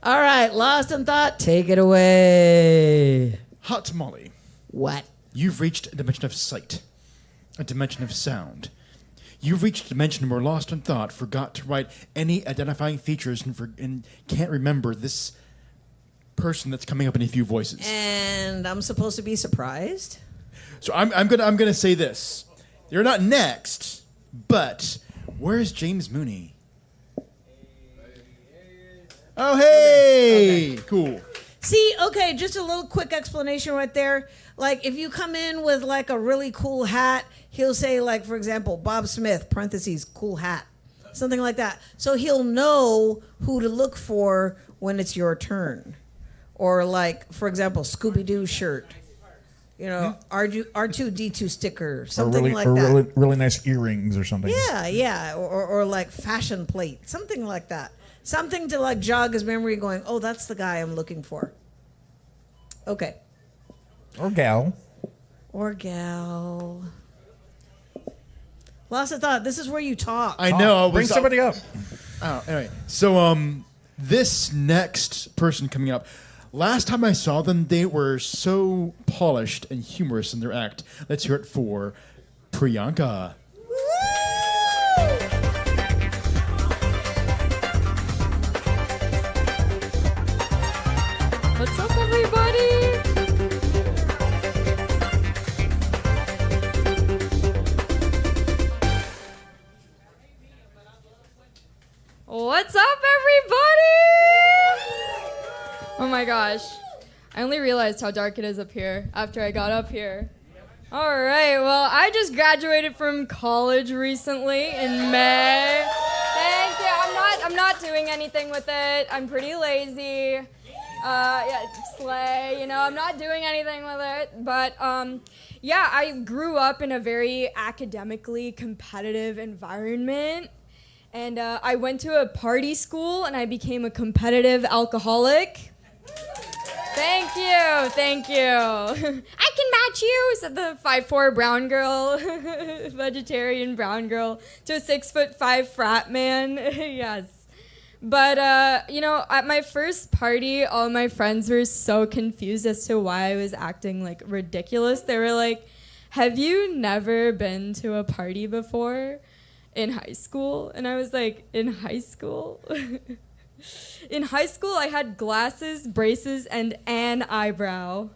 All right, Lost in Thought, take it away. Hot Tamale. What? You've reached a dimension of sight, a dimension of sound. You've reached a dimension where Lost in Thought forgot to write any identifying features and can't remember this person that's coming up in a few voices. And I'm supposed to be surprised? So I'm gonna say this. You're not next, but where's James Mooney? Oh, hey! Okay. Cool. See, okay, just a little quick explanation right there. Like, if you come in with, like, a really cool hat, he'll say, like, for example, Bob Smith, parentheses, cool hat. Something like that. So he'll know who to look for when it's your turn. Or, like, for example, Scooby-Doo shirt. You know, R2-D2 sticker, something like that. Really nice earrings or something. Yeah. Or like, fashion plate, something like that. Something to like jog his memory going, oh, that's the guy I'm looking for. Okay. Or gal. Lost of Thought, this is where you talk. I know. Bring somebody up. Oh, anyway. So, this next person coming up, last time I saw them, they were so polished and humorous in their act. Let's hear it for Priyanka. What's up, everybody? What's up, everybody? my gosh. I only realized how dark it is up here after I got up here. All right, well, I just graduated from college recently in May. Thank you. I'm not doing anything with it. I'm pretty lazy. Yeah, slay. You know, I'm not doing anything with it. But yeah, I grew up in a very academically competitive environment. And I went to a party school and I became a competitive alcoholic. Thank you, thank you. I can match you, said the 5'4" brown girl, vegetarian brown girl, to a 6'5" frat man. Yes. But, you know, at my first party, all my friends were so confused as to why I was acting, like, ridiculous. They were like, have you never been to a party before in high school? And I was like, in high school? In high school, I had glasses, braces, and an eyebrow.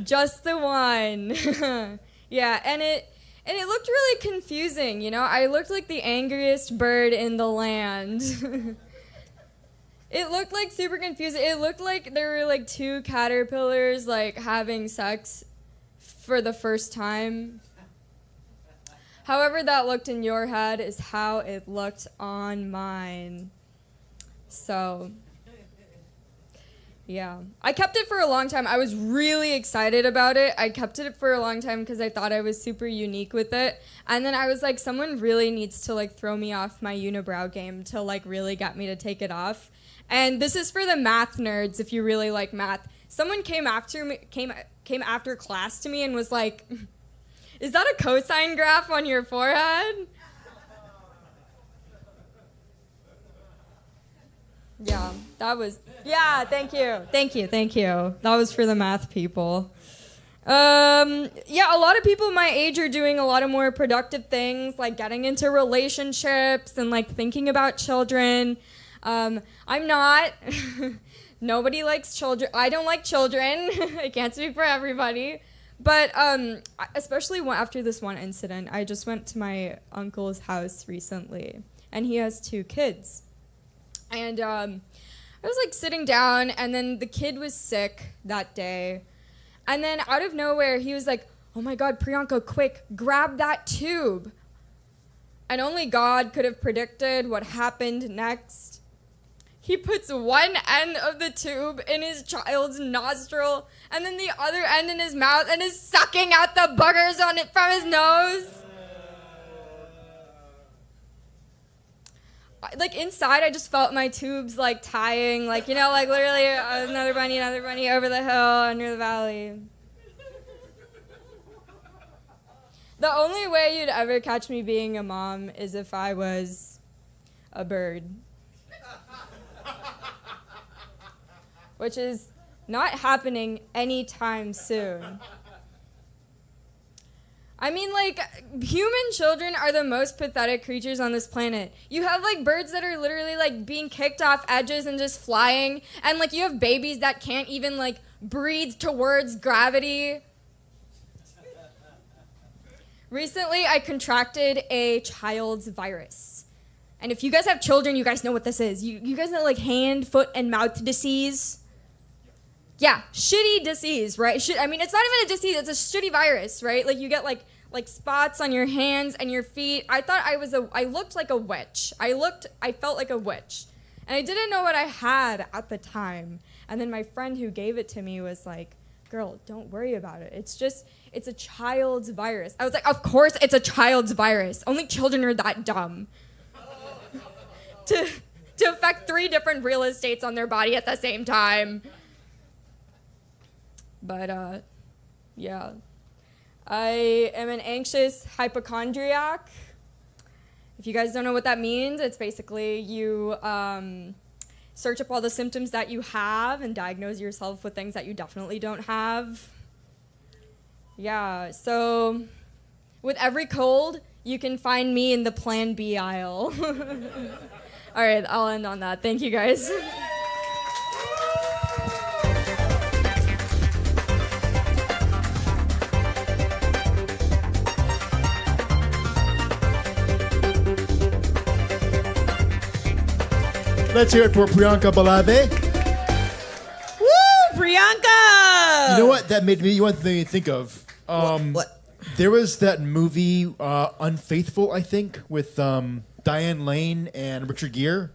Just the one. Yeah, and it looked really confusing, you know? I looked like the angriest bird in the land. It looked like super confusing. It looked like there were like two caterpillars like having sex for the first time. However that looked in your head is how it looked on mine. So, yeah. I kept it for a long time. I was really excited about it. I kept it for a long time because I thought I was super unique with it. And then I was like, someone really needs to like throw me off my unibrow game to like really get me to take it off. And this is for the math nerds if you really like math. Someone came after class to me and was like, is that a cosine graph on your forehead? Yeah, thank you. That was for the math people. Yeah, a lot of people my age are doing a lot of more productive things, like getting into relationships and like thinking about children. I'm not. Nobody likes children. I don't like children. I can't speak for everybody. But especially after this one incident, I just went to my uncle's house recently, and he has 2 kids. And I was like sitting down, and then the kid was sick that day. And then out of nowhere, he was like, oh my God, Priyanka, quick, grab that tube. And only God could have predicted what happened next. He puts one end of the tube in his child's nostril and then the other end in his mouth and is sucking out the boogers on it from his nose. Like inside, I just felt my tubes like tying, like, you know, like literally another bunny over the hill, under the valley. The only way you'd ever catch me being a mom is if I was a bird. Which is not happening anytime soon. I mean, like, human children are the most pathetic creatures on this planet. You have, like, birds that are literally, like, being kicked off edges and just flying. And, like, you have babies that can't even, like, breathe towards gravity. Recently, I contracted a child's virus. And if you guys have children, you guys know what this is. You guys know, like, hand, foot, and mouth disease? Yeah, shitty disease, right? I mean, it's not even a disease, it's a shitty virus, right? Like, you get, like spots on your hands and your feet. I thought I looked like a witch. I felt like a witch. And I didn't know what I had at the time. And then my friend who gave it to me was like, girl, don't worry about it. It's a child's virus. I was like, of course it's a child's virus. Only children are that dumb. to affect 3 different real estates on their body at the same time. But, yeah. I am an anxious hypochondriac. If you guys don't know what that means, it's basically you search up all the symptoms that you have and diagnose yourself with things that you definitely don't have. Yeah, so with every cold, you can find me in the Plan B aisle. All right, I'll end on that. Thank you, guys. Let's hear it for Priyanka Balave. Woo, Priyanka! You know what? That made me. You want to think of? What? There was that movie Unfaithful, I think, with Diane Lane and Richard Gere.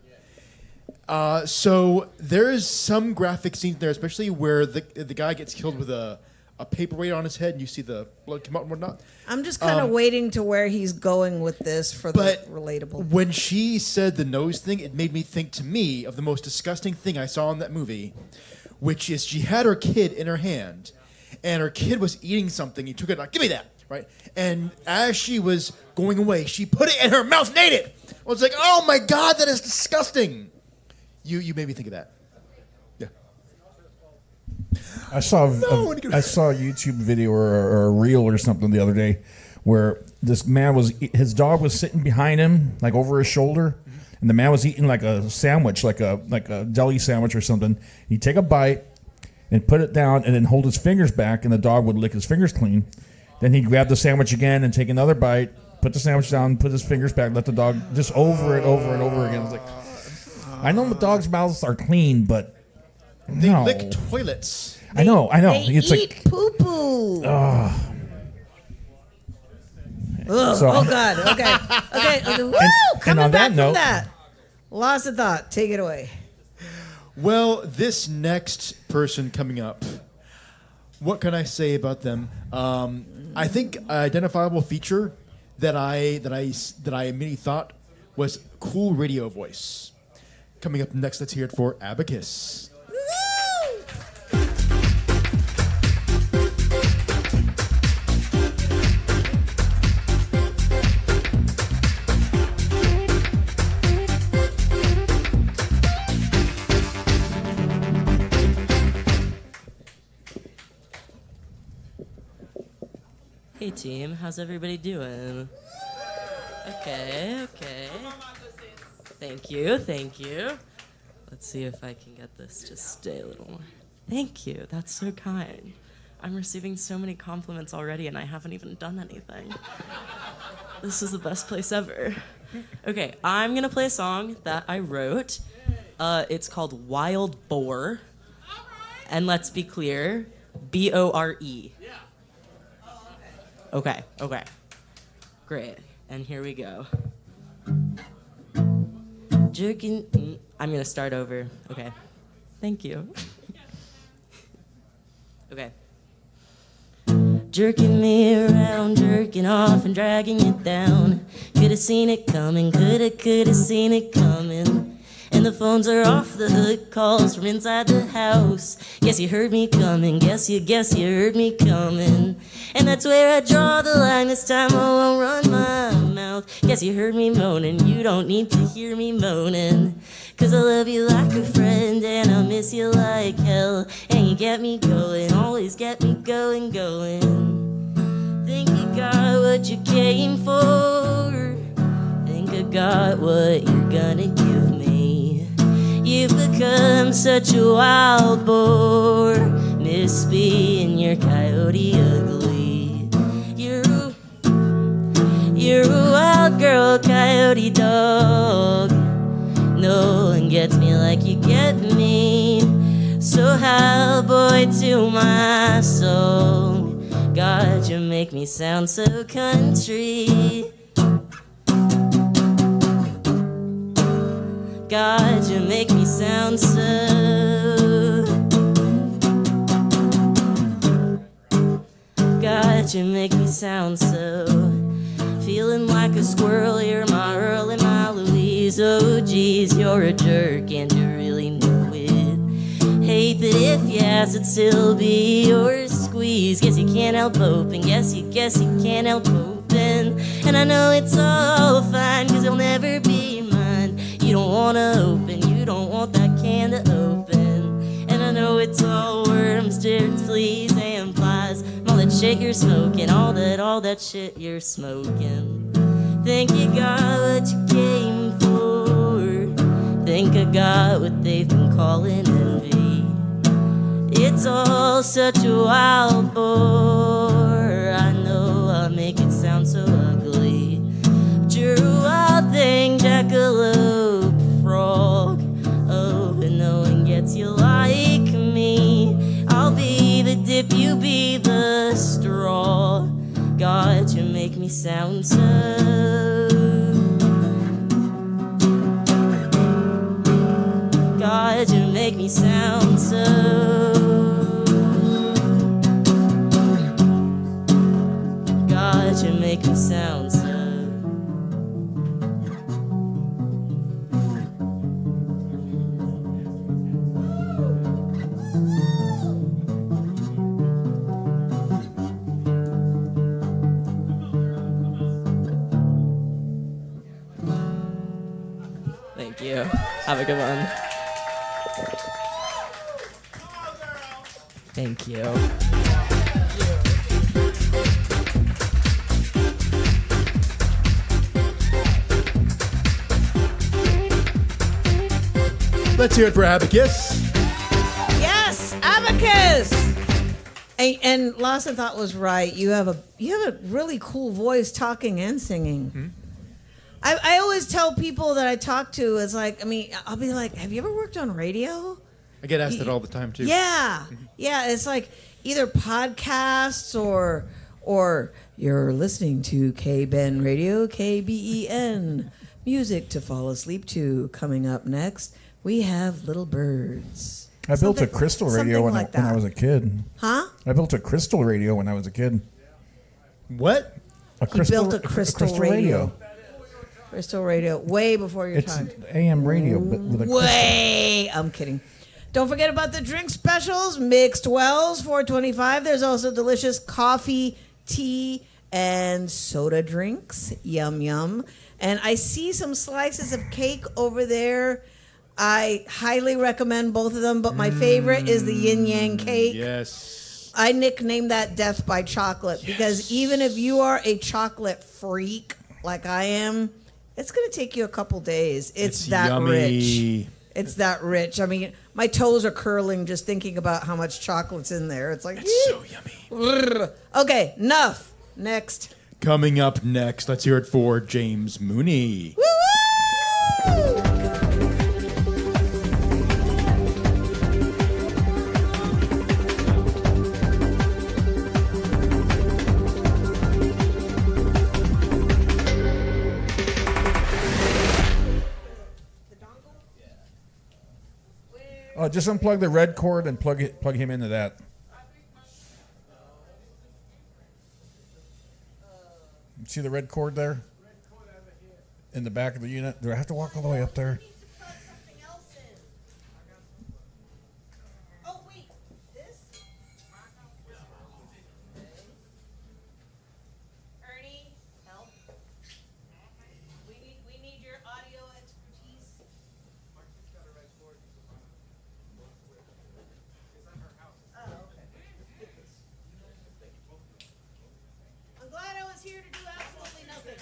So there's some graphic scenes there, especially where the guy gets killed with a paperweight on his head, and you see the blood come out and whatnot. I'm just kind of waiting to where he's going with this for the relatable. When she said the nose thing, it made me think to me of the most disgusting thing I saw in that movie, which is she had her kid in her hand, and her kid was eating something. He took it like, give me that, right? And as she was going away, she put it in her mouth and ate it. I was like, oh my God, that is disgusting. You made me think of that. Yeah. I saw a YouTube video or a reel or something the other day where this man his dog was sitting behind him, like over his shoulder, and the man was eating like a sandwich, like a deli sandwich or something. He'd take a bite and put it down and then hold his fingers back, and the dog would lick his fingers clean. Then he'd grab the sandwich again and take another bite, put the sandwich down, put his fingers back, let the dog just over and over again. It's like, I know the dog's mouths are clean, but they no. lick toilets. I know. They It's eat poo-poo. Ugh. So- oh God. Okay. Woo! Coming on back that note- from that. Lost of thought. Take it away. Well, this next person coming up, what can I say about them? I think an identifiable feature that I immediately thought was cool radio voice. Coming up next, let's hear it for Abacus. Hey team, how's everybody doing? Okay. Thank you. Let's see if I can get this to stay a little more. Thank you, that's so kind. I'm receiving so many compliments already and I haven't even done anything. This is the best place ever. Okay, I'm gonna play a song that I wrote. It's called Wild Boar. And let's be clear, B-O-R-E. Okay. Great. And here we go. Jerking. I'm going to start over. Okay. Thank you. Okay. Jerking me around, jerking off and dragging it down. Could have seen it coming, could have seen it coming. And the phones are off the hook, calls from inside the house. Guess you heard me coming, guess you heard me coming. And that's where I draw the line, this time I won't run my mouth. Guess you heard me moaning, you don't need to hear me moaning. Cause I love you like a friend and I miss you like hell. And you get me going, always get me going. Think you got what you came for. Think I got what you're gonna give me. You've become such a wild boar, miss being your coyote ugly. You're a wild girl, coyote dog. No one gets me like you get me. So how, boy, to my soul. God, you make me sound so country. God, you make me sound so. God, you make me sound so. Feeling like a squirrel, you're my Earl and my Louise. Oh, geez, you're a jerk and you really know it. Hey, but if you ask, it'd still be your squeeze. Guess you can't help hoping, guess you can't help hoping. And I know it's all fine, cause you'll never be mine. You don't wanna open, you don't want that can to open. And I know it's all worms, germs, fleas, and flies. All that shit you're smoking, all that shit you're smoking. Think you got what you came for. Think I got what they've been calling envy. It's all such a wild boar. I know I make it sound so ugly. But you're a wild thing, jackalope frog. sound so. God, you make me sound so. God, you make me sound so. Thank you. Have a good one. Thank you. Let's hear it for Abacus. Yes, Abacus. And Lawson thought was right. You have a really cool voice, talking and singing. I always tell people that I talk to, is like, I mean, I'll be like, have you ever worked on radio? I get asked that all the time too. Yeah, yeah. It's like either podcasts or you're listening to K-Ben Radio, KBEN. Music to fall asleep to. Coming up next, we have Little Birds. I built a crystal radio when I was a kid. Huh? I built a crystal radio when I was a kid. What? He built a crystal radio. Crystal radio, way before your It's time. AM radio, but with a Way. I'm kidding. Don't forget about the drink specials. Mixed Wells, $4.25. There's also delicious coffee, tea, and soda drinks. Yum, yum. And I see some slices of cake over there. I highly recommend both of them, but my favorite is the yin yang cake. Yes. I nicknamed that Death by Chocolate because even if you are a chocolate freak like I am, it's going to take you a couple days. It's that yummy. rich. It's that rich. I mean, my toes are curling just thinking about how much chocolate's in there. It's like, it's so yummy. Okay, enough. Next. Coming up next, let's hear it for James Mooney. Oh, just unplug the red cord and plug him into that. See the red cord there? In the back of the unit? Do I have to walk all the way up there? Ernie, help. We need your audio expertise. I'm glad I was here to do absolutely nothing.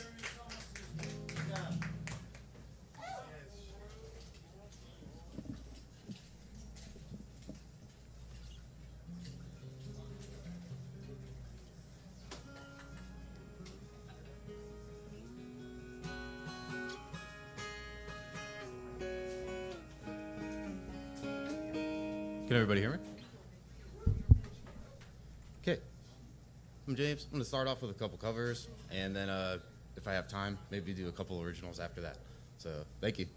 Can everybody hear me? Okay. I'm James. I'm going to start off with a couple covers, and then if I have time, maybe do a couple originals after that. So, thank you.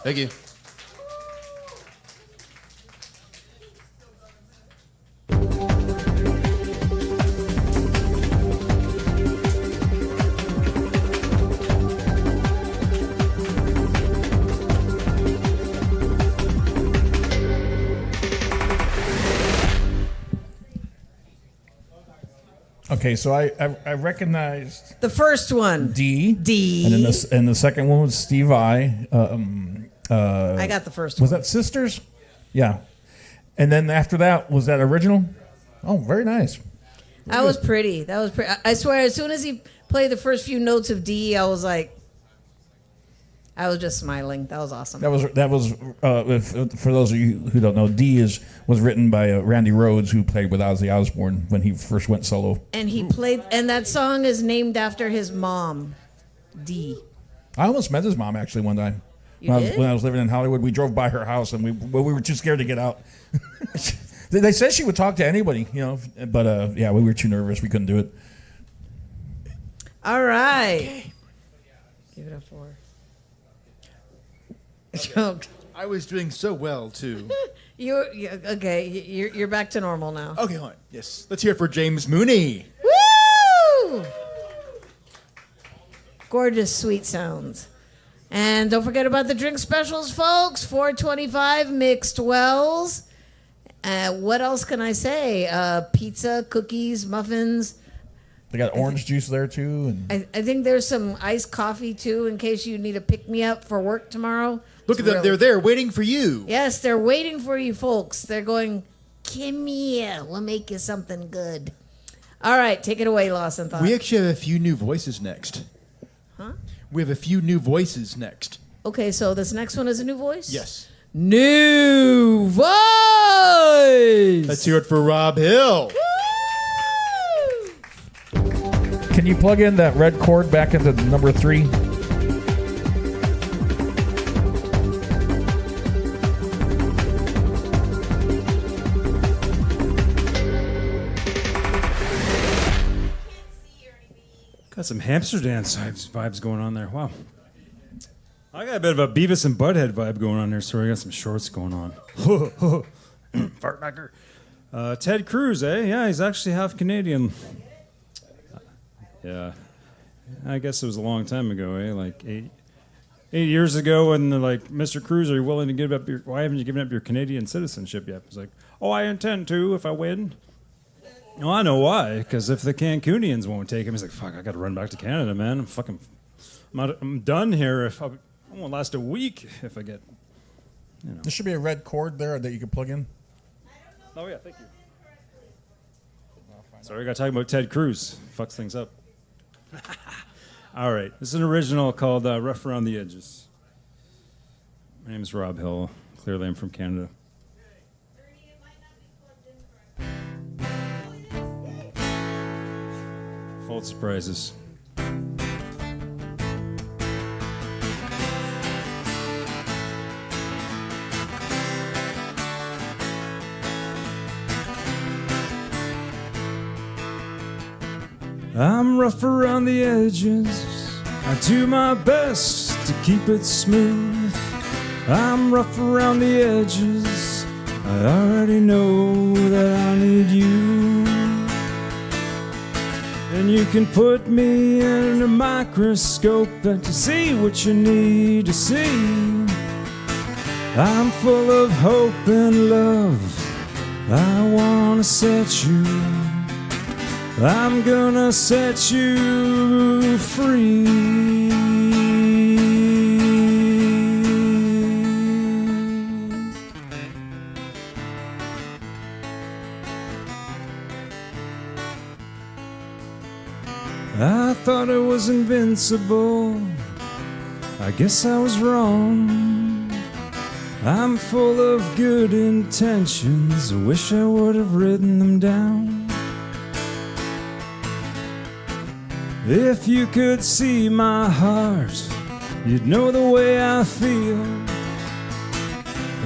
Thank you. Okay, so I recognized The first one. D. D. And the second one was Steve I. I got the first Was one. that Sisters? Yeah. And then after that, was that original? Oh, very nice. That was pretty. That was pretty. I swear, as soon as he played the first few notes of D, I was like, I was just smiling. That was awesome. That was for those of you who don't know, D was written by Randy Rhoads, who played with Ozzy Osbourne when he first went solo. And he played, and that song is named after his mom, D. I almost met his mom actually one time. You did? When I was living in Hollywood, we drove by her house and we were too scared to get out. They said she would talk to anybody, but yeah, we were too nervous. We couldn't do it. All right. Give it a 4. Joke. I was doing so well too. You're okay. You're back to normal now. Okay, hold on. Yes, let's hear it for James Mooney. Woo! Gorgeous, sweet sounds. And don't forget about the drink specials, folks. $4.25 mixed wells. What else can I say? Pizza, cookies, muffins. They got orange juice there too. And I think there's some iced coffee too, in case you need a pick me up for work tomorrow. Look at them. They're there waiting for you. Yes, they're waiting for you, folks. They're going, come here. We'll make you something good. All right, take it away, Lost and Thought. We actually have a few new voices next. Huh? We have a few new voices next. Okay, so this next one is a new voice? Yes. New voice! Let's hear it for Rob Hill. can you plug in that red cord back into number 3? Got some hamster dance vibes going on there. Wow. I got a bit of a Beavis and Butthead vibe going on there, so I got some shorts going on. Fartbacker. Ted Cruz, eh? Yeah, he's actually half Canadian. Yeah. I guess it was a long time ago, eh? Like 8 years ago when they're like, Mr. Cruz, are you willing to give up your... Why haven't you given up your Canadian citizenship yet? It's like, oh, I intend to if I win. No, I know why. Because if the Cancunians won't take him, he's like, fuck, I got to run back to Canada, man. I'm done here. I won't last a week if I get, There should be a red cord there that you can plug in. Oh, yeah, thank you. Sorry, I got talking about Ted Cruz. Fucks things up. All right, this is an original called Rough Around the Edges. My name is Rob Hill. Clearly, I'm from Canada. Full of surprises. I'm rough around the edges. I do my best to keep it smooth. I'm rough around the edges. I already know that I need you. And you can put me in a microscope and to see what you need to see. I'm full of hope and love. I wanna set you. I'm gonna set you free. I thought I was invincible. I guess I was wrong. I'm full of good intentions. I wish I would have written them down. If you could see my heart, you'd know the way I feel.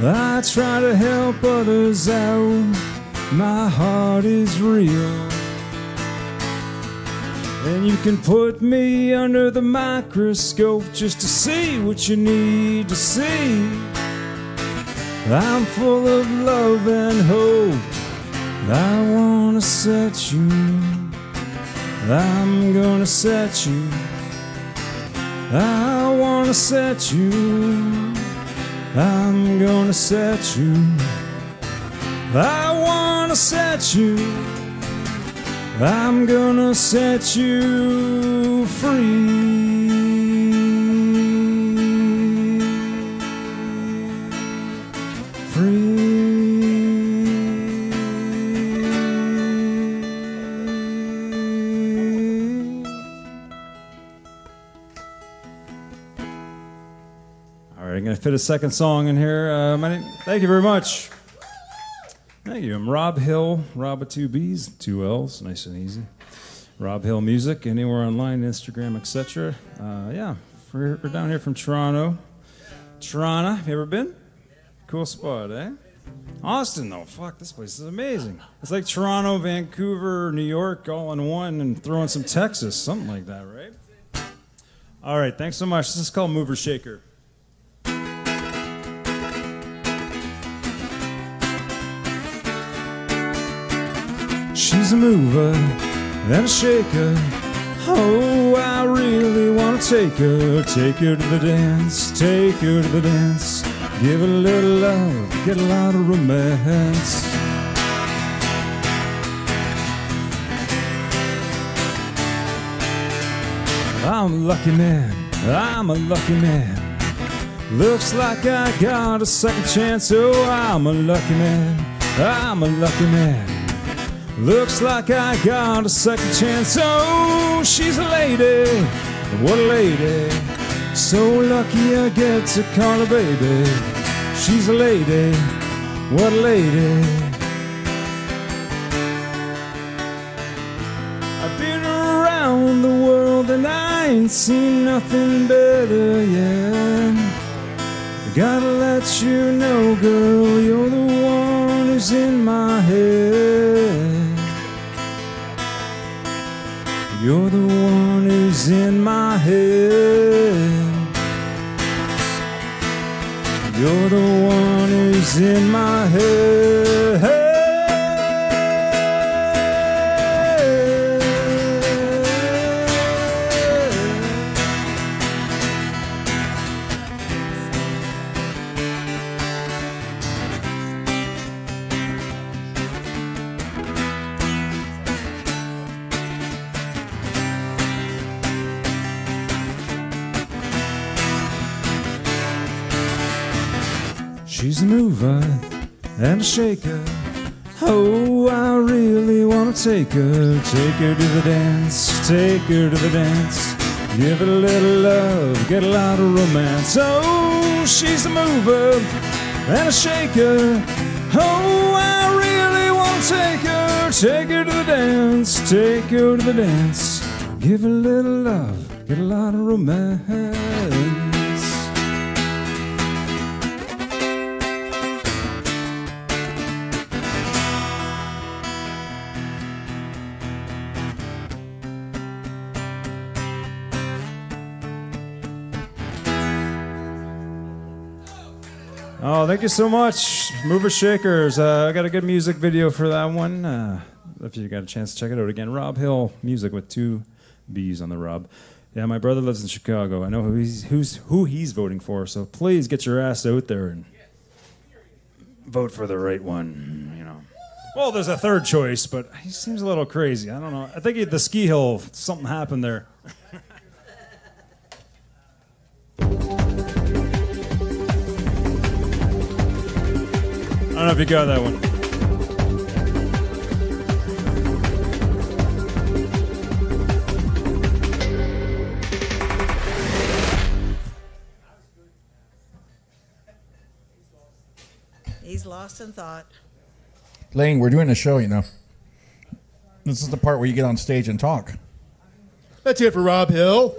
I try to help others out. My heart is real. And you can put me under the microscope just to see what you need to see. I'm full of love and hope. I wanna set you. I'm gonna set you. I wanna set you. I'm gonna set you. I wanna set you. I'm gonna set you free. All right, I'm gonna fit a second song in here. Thank you very much. Thank you. I'm Rob Hill, Rob with 2 B's, 2 L's, nice and easy. Rob Hill Music, anywhere online, Instagram, etc. Yeah, we're down here from Toronto. Toronto, you ever been? Cool spot, eh? Austin, though, fuck, this place is amazing. It's like Toronto, Vancouver, New York, all in one, and throw in some Texas, something like that, right? All right, thanks so much. This is called Mover Shaker. She's a mover and a shaker. Oh, I really wanna take her to the dance, take her to the dance. Give her a little love, get a lot of romance. I'm a lucky man, I'm a lucky man. Looks like I got a second chance. Oh, I'm a lucky man, I'm a lucky man. Looks like I got a second chance. Oh, she's a lady, what a lady. So lucky I get to call her baby. She's a lady, what a lady. I've been around the world and I ain't seen nothing better yet. Gotta let you know, girl, you're the one who's in my head. You're the one who's in my head. You're the one who's in my head. She's a mover and a shaker. Oh, I really wanna take her to the dance, take her to the dance. Give it a little love, get a lot of romance. Oh, she's a mover and a shaker. Oh, I really wanna take her to the dance, take her to the dance. Give it a little love, get a lot of romance. Oh, thank you so much, Mover Shakers. I got a good music video for that one. If you got a chance to check it out again, Rob Hill Music with 2 B's on the Rob. Yeah, my brother lives in Chicago. I know who he's voting for. So please get your ass out there and vote for the right one. You know. Well, there's a third choice, but he seems a little crazy. I don't know. I think at the ski hill something happened there. I don't know if you got that one. He's lost in thought. Lane, we're doing a show, you know. This is the part where you get on stage and talk. That's it for Rob Hill.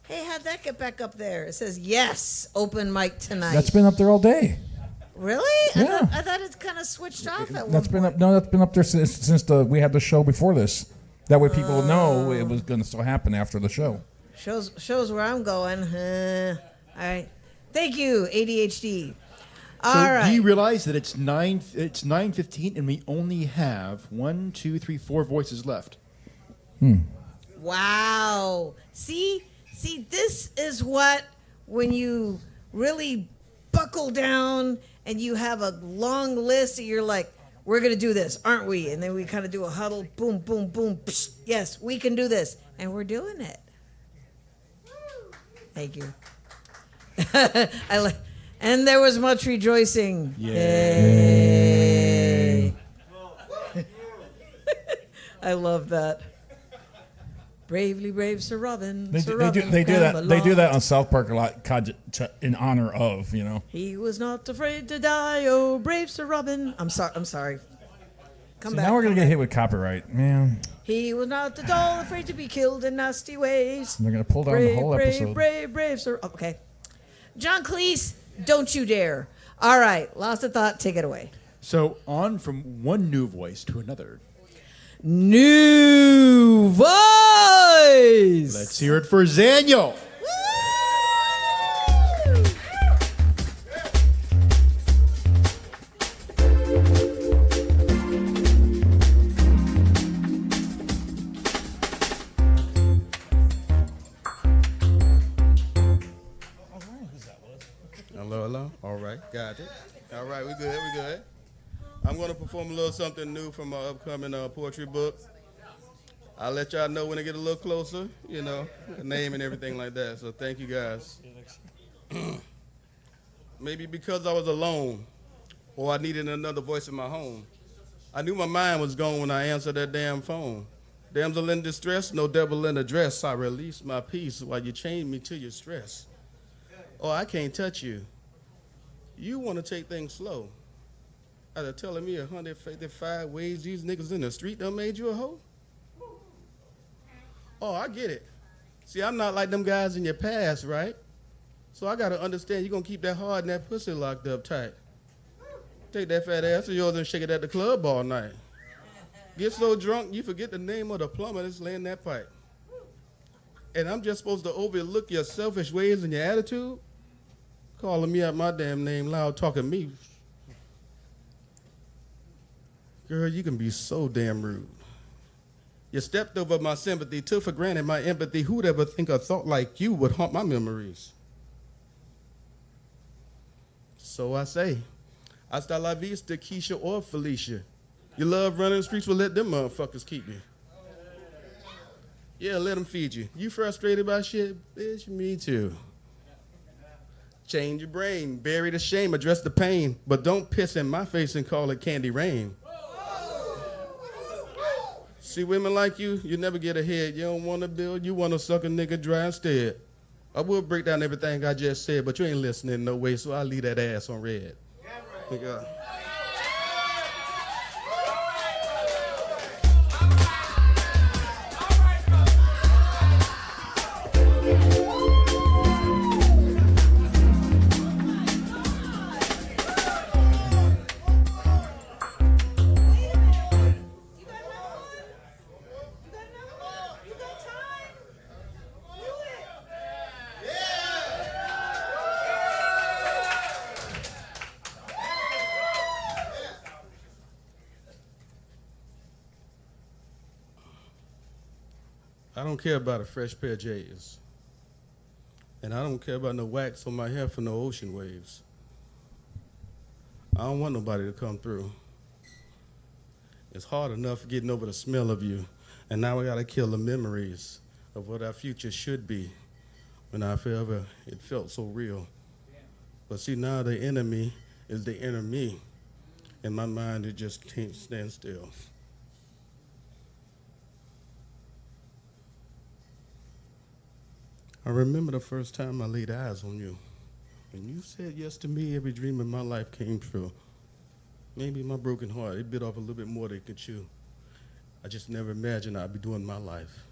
Hey, how'd that get back up there? It says, yes, open mic tonight. That's been up there all day. Really? Yeah. I thought it's kind of switched off at That's one been point. up. No, that's been up there since we had the show before this. That way, people would know it was going to still happen after the show. Shows where I'm going. All right. Thank you, ADHD. So All right. do you realize that it's 9:15 and we only have 1, 2, 3, 4 voices left? Wow. See, this is what, when you really buckle down and you have a long list and you're like, we're going to do this, aren't we? And then we kind of do a huddle, boom, boom, boom. Psh, yes, we can do this. And we're doing it. Thank you. And there was much rejoicing. Yay. I love that. Bravely brave Sir Robin. They Sir do Robin that. They do Camelot. that on South Park a lot, in honor of, you know. He was not afraid to die, oh brave Sir Robin. I'm sorry. Come See, back. now we're gonna get hit with copyright, man. He was not at all afraid to be killed in nasty ways. They're gonna pull down the whole episode. Brave Sir. Oh, okay. John Cleese, don't you dare. All right, lost a thought. Take it away. So on from one new voice to another. New voice. Let's hear it for Zaniel. Hello. All right, got it. All right, we good. I'm going to perform a little something new from my upcoming poetry book. I'll let y'all know when I get a little closer, you know, the name and everything like that. So thank you guys. Maybe because I was alone or I needed another voice in my home. I knew my mind was gone when I answered that damn phone. Damsel in distress, no devil in a dress. I released my peace while you chained me to your stress. Oh, I can't touch you. You want to take things slow. After telling me 155 ways these niggas in the street done made you a hoe? Oh, I get it. See, I'm not like them guys in your past, right? So I got to understand you're going to keep that hard and that pussy locked up tight. Take that fat ass of yours and shake it at the club all night. Get so drunk you forget the name of the plumber that's laying that pipe. And I'm just supposed to overlook your selfish ways and your attitude? Calling me out my damn name loud, talking me. Girl, you can be so damn rude. You stepped over my sympathy, took for granted my empathy. Who'd ever think a thought like you would haunt my memories? So I say, hasta la vista, Keisha or Felicia. You love running the streets, well, let them motherfuckers keep you. Yeah, let them feed you. You frustrated by shit? Bitch, me too. Change your brain, bury the shame, address the pain, but don't piss in my face and call it candy rain. See, women like you never get ahead. You don't want to build, you want to suck a nigga dry instead. I will break down everything I just said, but you ain't listening no way, so I'll leave that ass on red. Nigga. I don't care about a fresh pair of J's. And I don't care about no wax on my hair for no ocean waves. I don't want nobody to come through. It's hard enough getting over the smell of you, and now I gotta kill the memories of what our future should be when I forever it felt so real. But see, now the enemy is the inner me, and my mind, it just can't stand still. I remember the first time I laid eyes on you. When you said yes to me, every dream in my life came true. Maybe my broken heart, it bit off a little bit more than it could chew. I just never imagined I'd be doing my life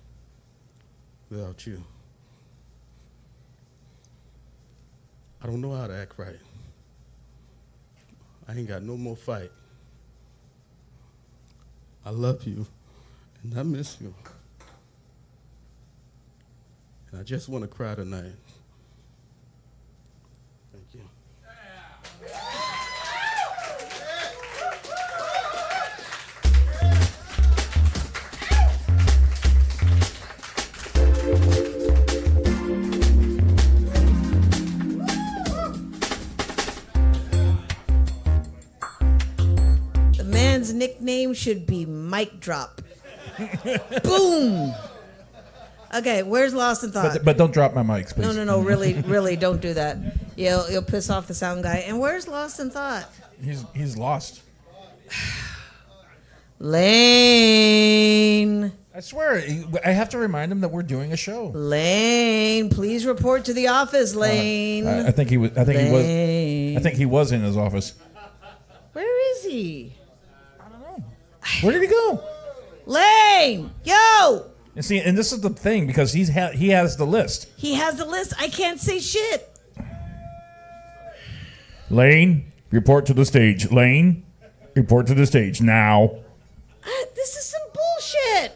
without you. I don't know how to act right. I ain't got no more fight. I love you, and I miss you. And I just want to cry tonight. Thank you. The man's nickname should be Mic Drop. Boom. Okay, where's Lost in Thought? But don't drop my mics, please. No, really, don't do that. You'll piss off the sound guy. And where's Lost in Thought? He's lost. Lane. I swear, I have to remind him that we're doing a show. Lane, please report to the office, Lane. I think he was. I think he was in his office. Where is he? Where did he go? Lane, yo. And see, and this is the thing because he has the list. He has the list. I can't say shit. Lane, report to the stage. Lane, report to the stage now. This is some bullshit.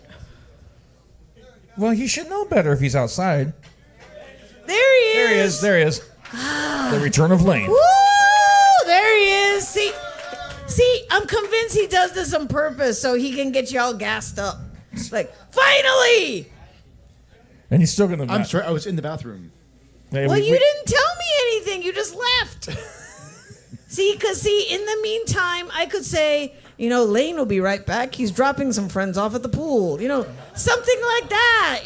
Well, he should know better if he's outside. There he is. There he is. The return of Lane. Woo! There he is. See, I'm convinced he does this on purpose so he can get y'all gassed up. Like, finally! And he's still gonna. I'm sorry, I was in the bathroom. Hey, Well, you didn't tell me anything. You just left. Because in the meantime, I could say, Lane will be right back. He's dropping some friends off at the pool. Something like that,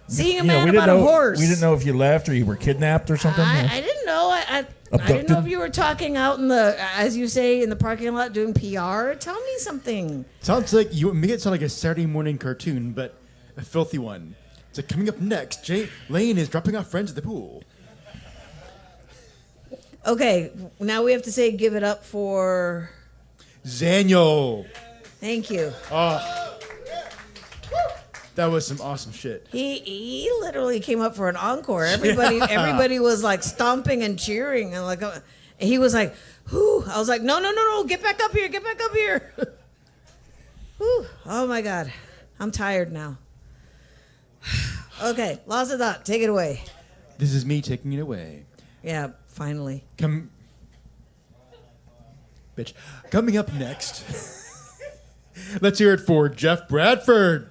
Seeing a man about a horse. We didn't know if you left or you were kidnapped or something. I didn't know. I didn't know if you were talking out in the, as you say, in the parking lot doing PR. Tell me something. Sounds like you make it sound like a Saturday morning cartoon, but a filthy one. So coming up next, Lane is dropping off friends at the pool. Okay, now we have to say give it up for Zaniel. Thank you. Oh, that was some awesome shit. He literally came up for an encore. Everybody was like stomping and cheering and like he was like, "Whew." I was like, "No, get back up here. Whew. Oh my God. I'm tired now. Okay, Lost in Thought, take it away. This is me taking it away. Yeah, finally. Bitch. Coming up next, let's hear it for Jeff Bradford.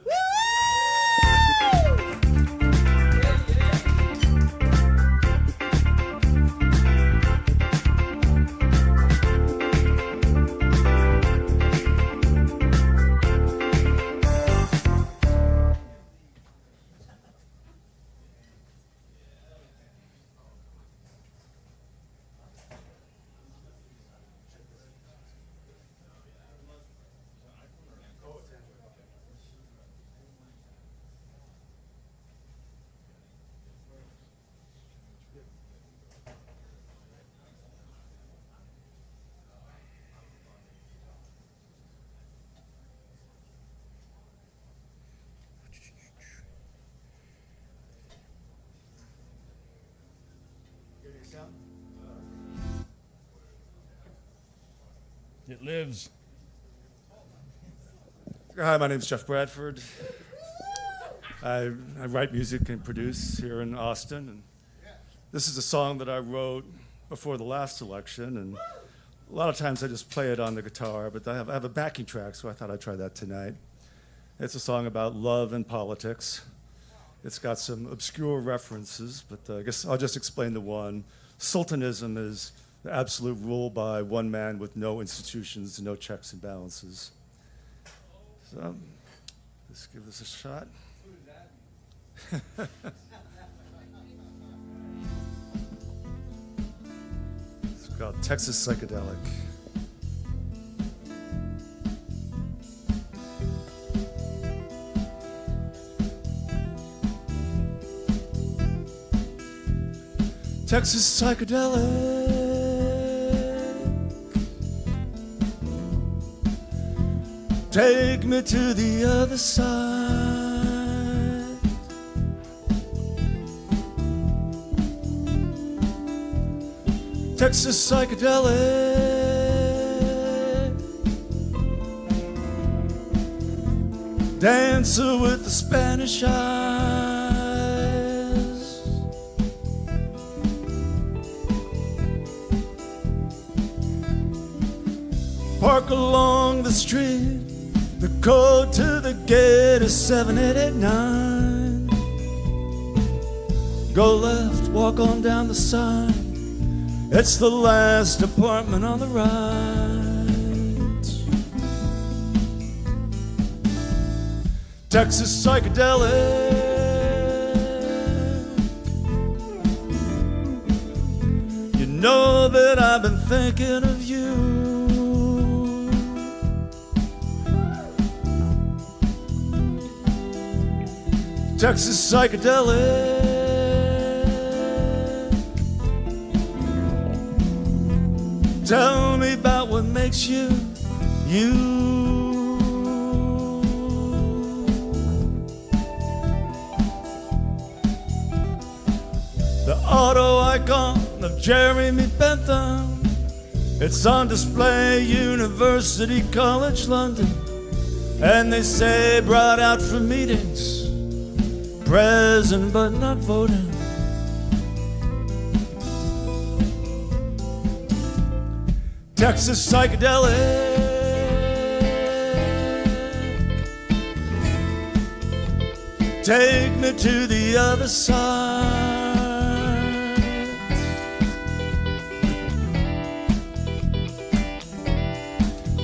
It lives. Hi, my name's Jeff Bradford. I write music and produce here in Austin. And this is a song that I wrote before the last election. And a lot of times I just play it on the guitar, but I have a backing track, so I thought I'd try that tonight. It's a song about love and politics. It's got some obscure references, but I guess I'll just explain the one. Sultanism is the absolute rule by one man with no institutions, no checks and balances. So let's give this a shot. It's called Texas Psychedelic. Texas Psychedelic. Take me to the other side. Texas Psychedelic. dancer with the Spanish eyes. Park along the street, the code to the gate is 7889. Go left, walk on down the side, it's the last apartment on the right. Texas psychedelic. You know that I've been thinking of you. Texas psychedelic. Tell me about what makes you, you. The auto icon of Jeremy Bentham. It's on display, University College London. And they say brought out for meetings, present but not voting. Texas psychedelic. Take me to the other side.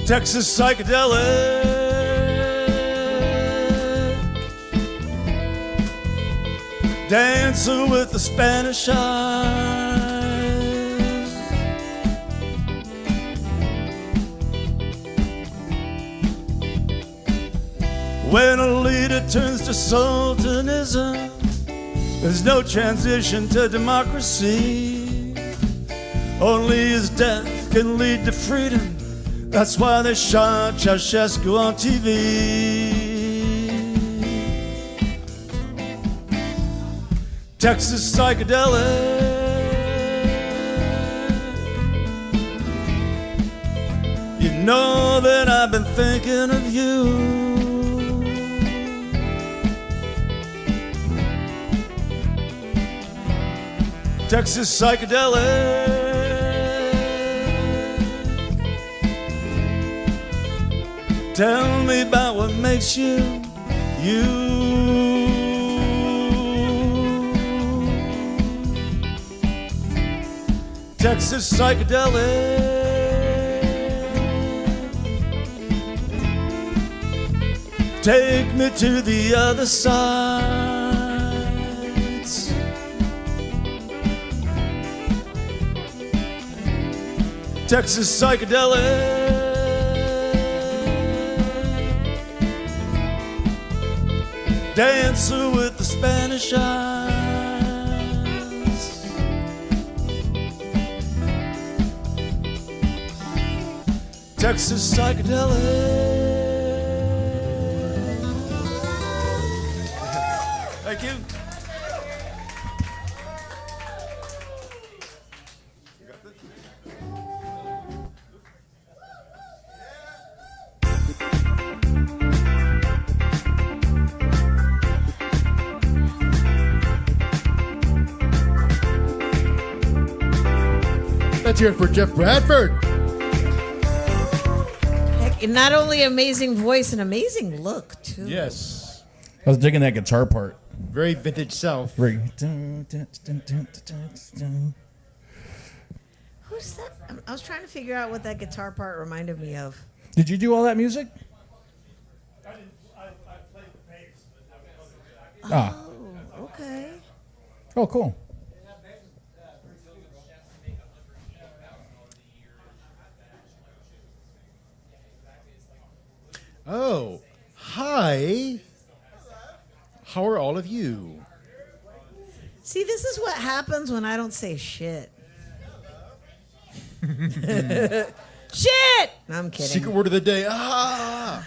Texas psychedelic. Dancer with the Spanish eyes. When a leader turns to sultanism, there's no transition to democracy. Only his death can lead to freedom. That's why they shot Ceausescu on TV. Texas psychedelic. You know that I've been thinking of you. Texas psychedelic. Tell me about what makes you, you. Texas psychedelic. Take me to the other side. Texas psychedelic. Dancer with the Spanish eyes. Texas psychedelic. Thank you. Let's hear it for Jeff Bradford. Heck, not only amazing voice, an amazing look too. Yes. I was digging that guitar part. Very vintage South. Very. Who's that? I was trying to figure out what that guitar part reminded me of. Did you do all that music? Ah. Oh, okay. Oh, cool. Oh, hi. How are all of you? See, this is what happens when I don't say shit. Shit! No, I'm kidding. Secret word of the day. Ah.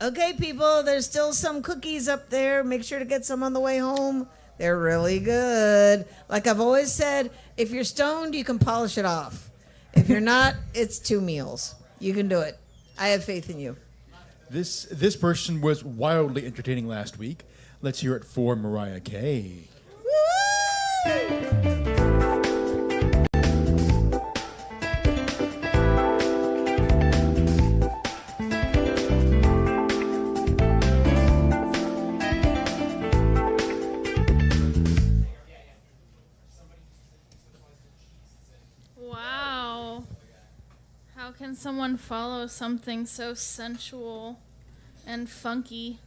Okay, people, there's still some cookies up there. Make sure to get some on the way home. They're really good. Like I've always said, if you're stoned, you can polish it off. If you're not, it's 2 meals. You can do it. I have faith in you. This person was wildly entertaining last week. Let's hear it for Mariah Carey. Wow. How can someone follow something so sensual and funky?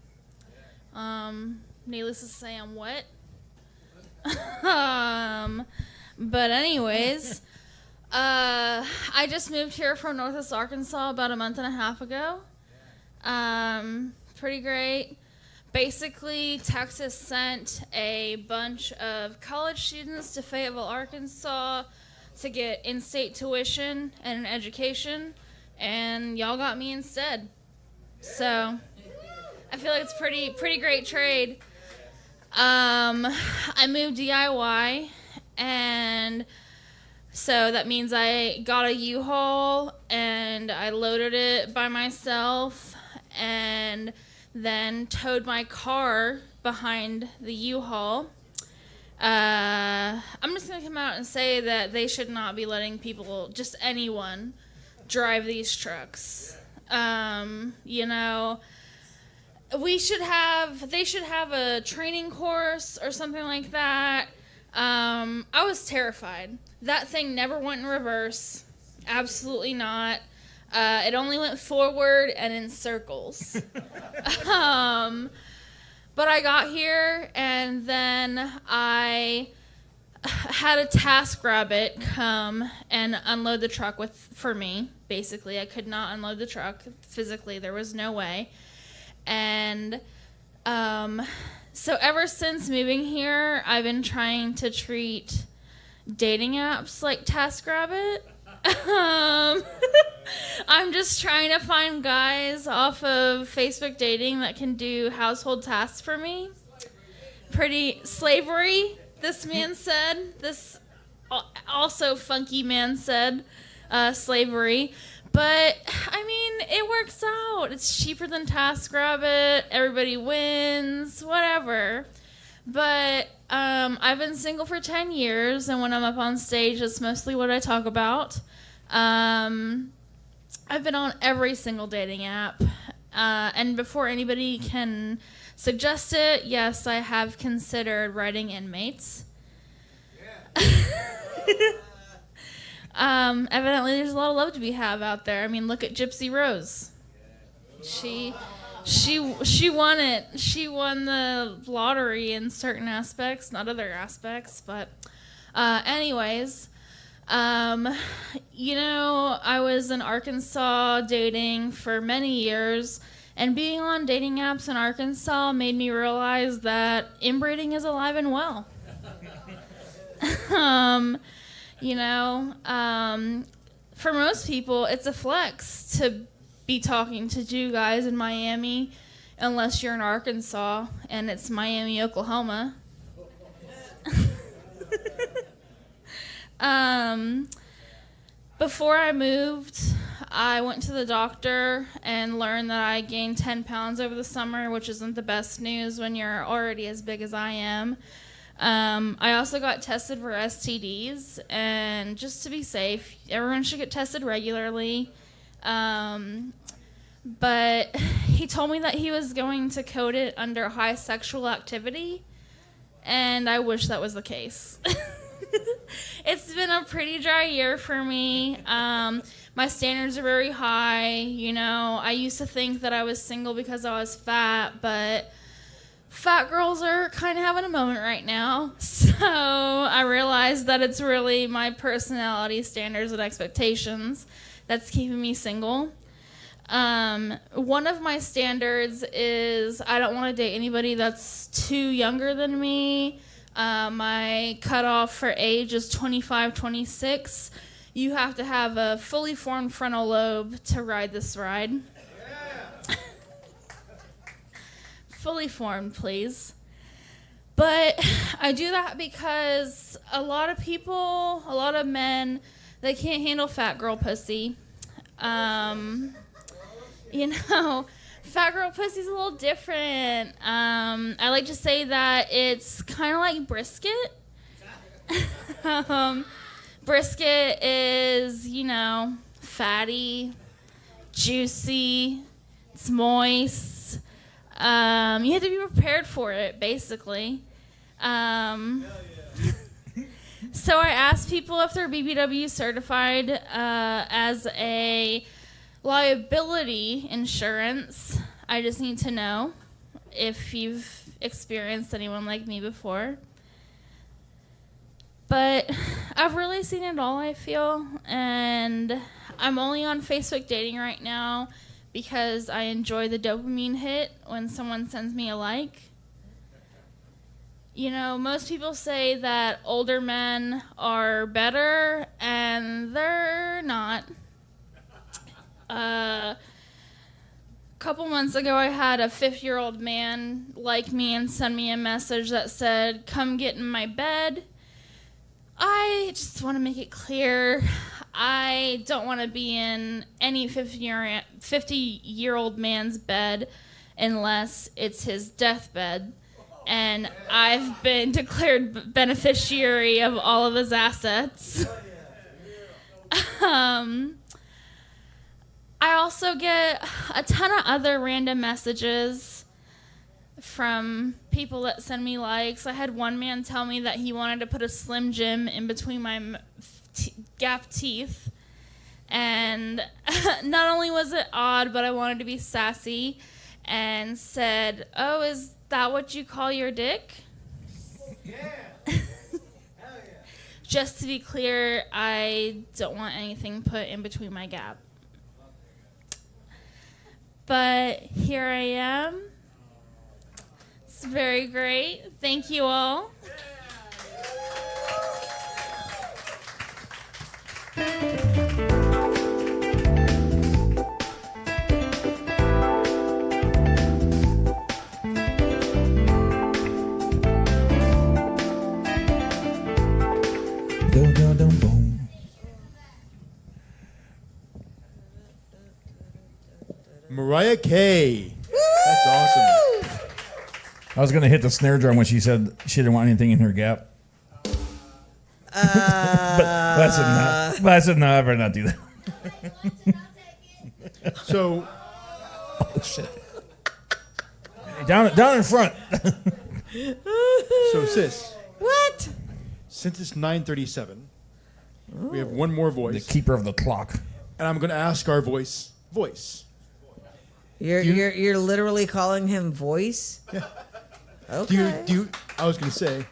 Needless to say, I'm wet. But anyways, I just moved here from Northwest Arkansas about a month and a half ago. Pretty great. Basically, Texas sent a bunch of college students to Fayetteville, Arkansas to get in-state tuition and an education, and y'all got me instead. So I feel like it's pretty great trade. I moved DIY, and so that means I got a U-Haul and I loaded it by myself and then towed my car behind the U-Haul. I'm just going to come out and say that they should not be letting people, just anyone, drive these trucks. You know, they should have a training course or something like that. I was terrified. That thing never went in reverse. Absolutely not. It only went forward and in circles. But I got here, and then I had a TaskRabbit come and unload the truck for me. Basically, I could not unload the truck physically. There was no way. And so ever since moving here, I've been trying to treat dating apps like TaskRabbit. I'm just trying to find guys off of Facebook dating that can do household tasks for me. Pretty slavery, this man said. This also funky man said slavery. But, I mean, it works out. It's cheaper than TaskRabbit. Everybody wins, whatever. But I've been single for 10 years, and when I'm up on stage, that's mostly what I talk about. I've been on every single dating app. And before anybody can suggest it, yes, I have considered writing inmates. Evidently, there's a lot of love to be had out there. I mean, look at Gypsy Rose. She won it. She won the lottery in certain aspects, not other aspects. But anyways, you know, I was in Arkansas dating for many years, and being on dating apps in Arkansas made me realize that inbreeding is alive and well. You know, for most people, it's a flex to be talking to two guys in Miami, unless you're in Arkansas and it's Miami, Oklahoma. Before I moved, I went to the doctor and learned that I gained 10 pounds over the summer, which isn't the best news when you're already as big as I am. I also got tested for STDs, and just to be safe, everyone should get tested regularly. But he told me that he was going to code it under high sexual activity, and I wish that was the case. It's been a pretty dry year for me. My standards are very high. You know, I used to think that I was single because I was fat, but fat girls are kind of having a moment right now. So I realized that it's really my personality, standards, and expectations that's keeping me single. One of my standards is I don't want to date anybody that's too younger than me. My cutoff for age is 25, 26. You have to have a fully formed frontal lobe to ride this ride. Fully formed, please. But I do that because a lot of people, a lot of men, they can't handle fat girl pussy. You know, Fat girl pussy's a little different. I like to say that it's kind of like brisket. Brisket is, fatty, juicy, it's moist. You have to be prepared for it, basically. So I asked people if they're BBW certified as a liability insurance. I just need to know if you've experienced anyone like me before. But I've really seen it all, I feel, and I'm only on Facebook dating right now because I enjoy the dopamine hit when someone sends me a like. Most people say that older men are better, and they're not. A couple months ago, I had a 50-year-old man like me and send me a message that said, "Come get in my bed." I just want to make it clear, I don't want to be in any 50-year-old man's bed unless it's his deathbed. And I've been declared beneficiary of all of his assets. I also get a ton of other random messages from people that send me likes. I had one man tell me that he wanted to put a Slim Jim in between my gap teeth. And not only was it odd, but I wanted to be sassy and said, "Oh, is that what you call your dick?" Yeah. Just to be clear, I don't want anything put in between my gap. But here I am. It's very great. Thank you all. Mariah Carey. That's awesome. I was gonna hit the snare drum when she said she didn't want anything in her gap. But I said no. But I said no. I better not do that. So, oh shit! Down in front. So, sis. What? Since it's 9:37, we have one more voice. The keeper of the clock. And I'm going to ask our voice. You're literally calling him voice? Yeah. Okay. I was going to say.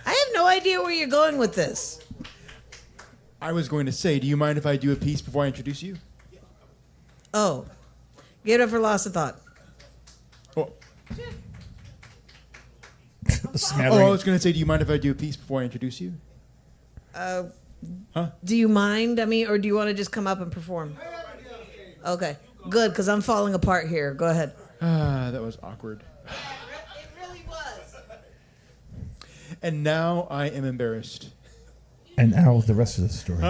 I have no idea where you're going with this. I was going to say, do you mind if I do a piece before I introduce you? Oh. Get up for loss of thought. Oh. I was going to say, do you mind if I do a piece before I introduce you? Do you mind? Or do you want to just come up and perform? Okay, good, because I'm falling apart here. Go ahead. That was awkward. It really was. And now I am embarrassed. And now the rest of the story.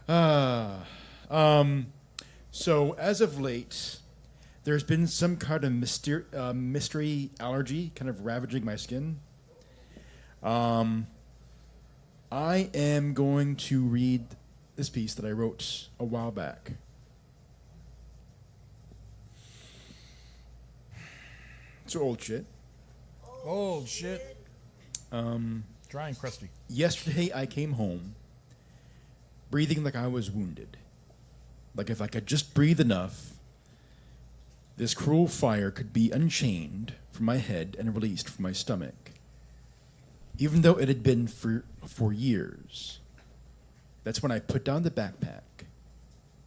Huh? So as of late, there's been some kind of mystery allergy kind of ravaging my skin. I am going to read this piece that I wrote a while back. It's old shit. Old shit. Dry and crusty. Yesterday I came home breathing like I was wounded. Like if I could just breathe enough, this cruel fire could be unchained from my head and released from my stomach. Even though it had been for years. That's when I put down the backpack,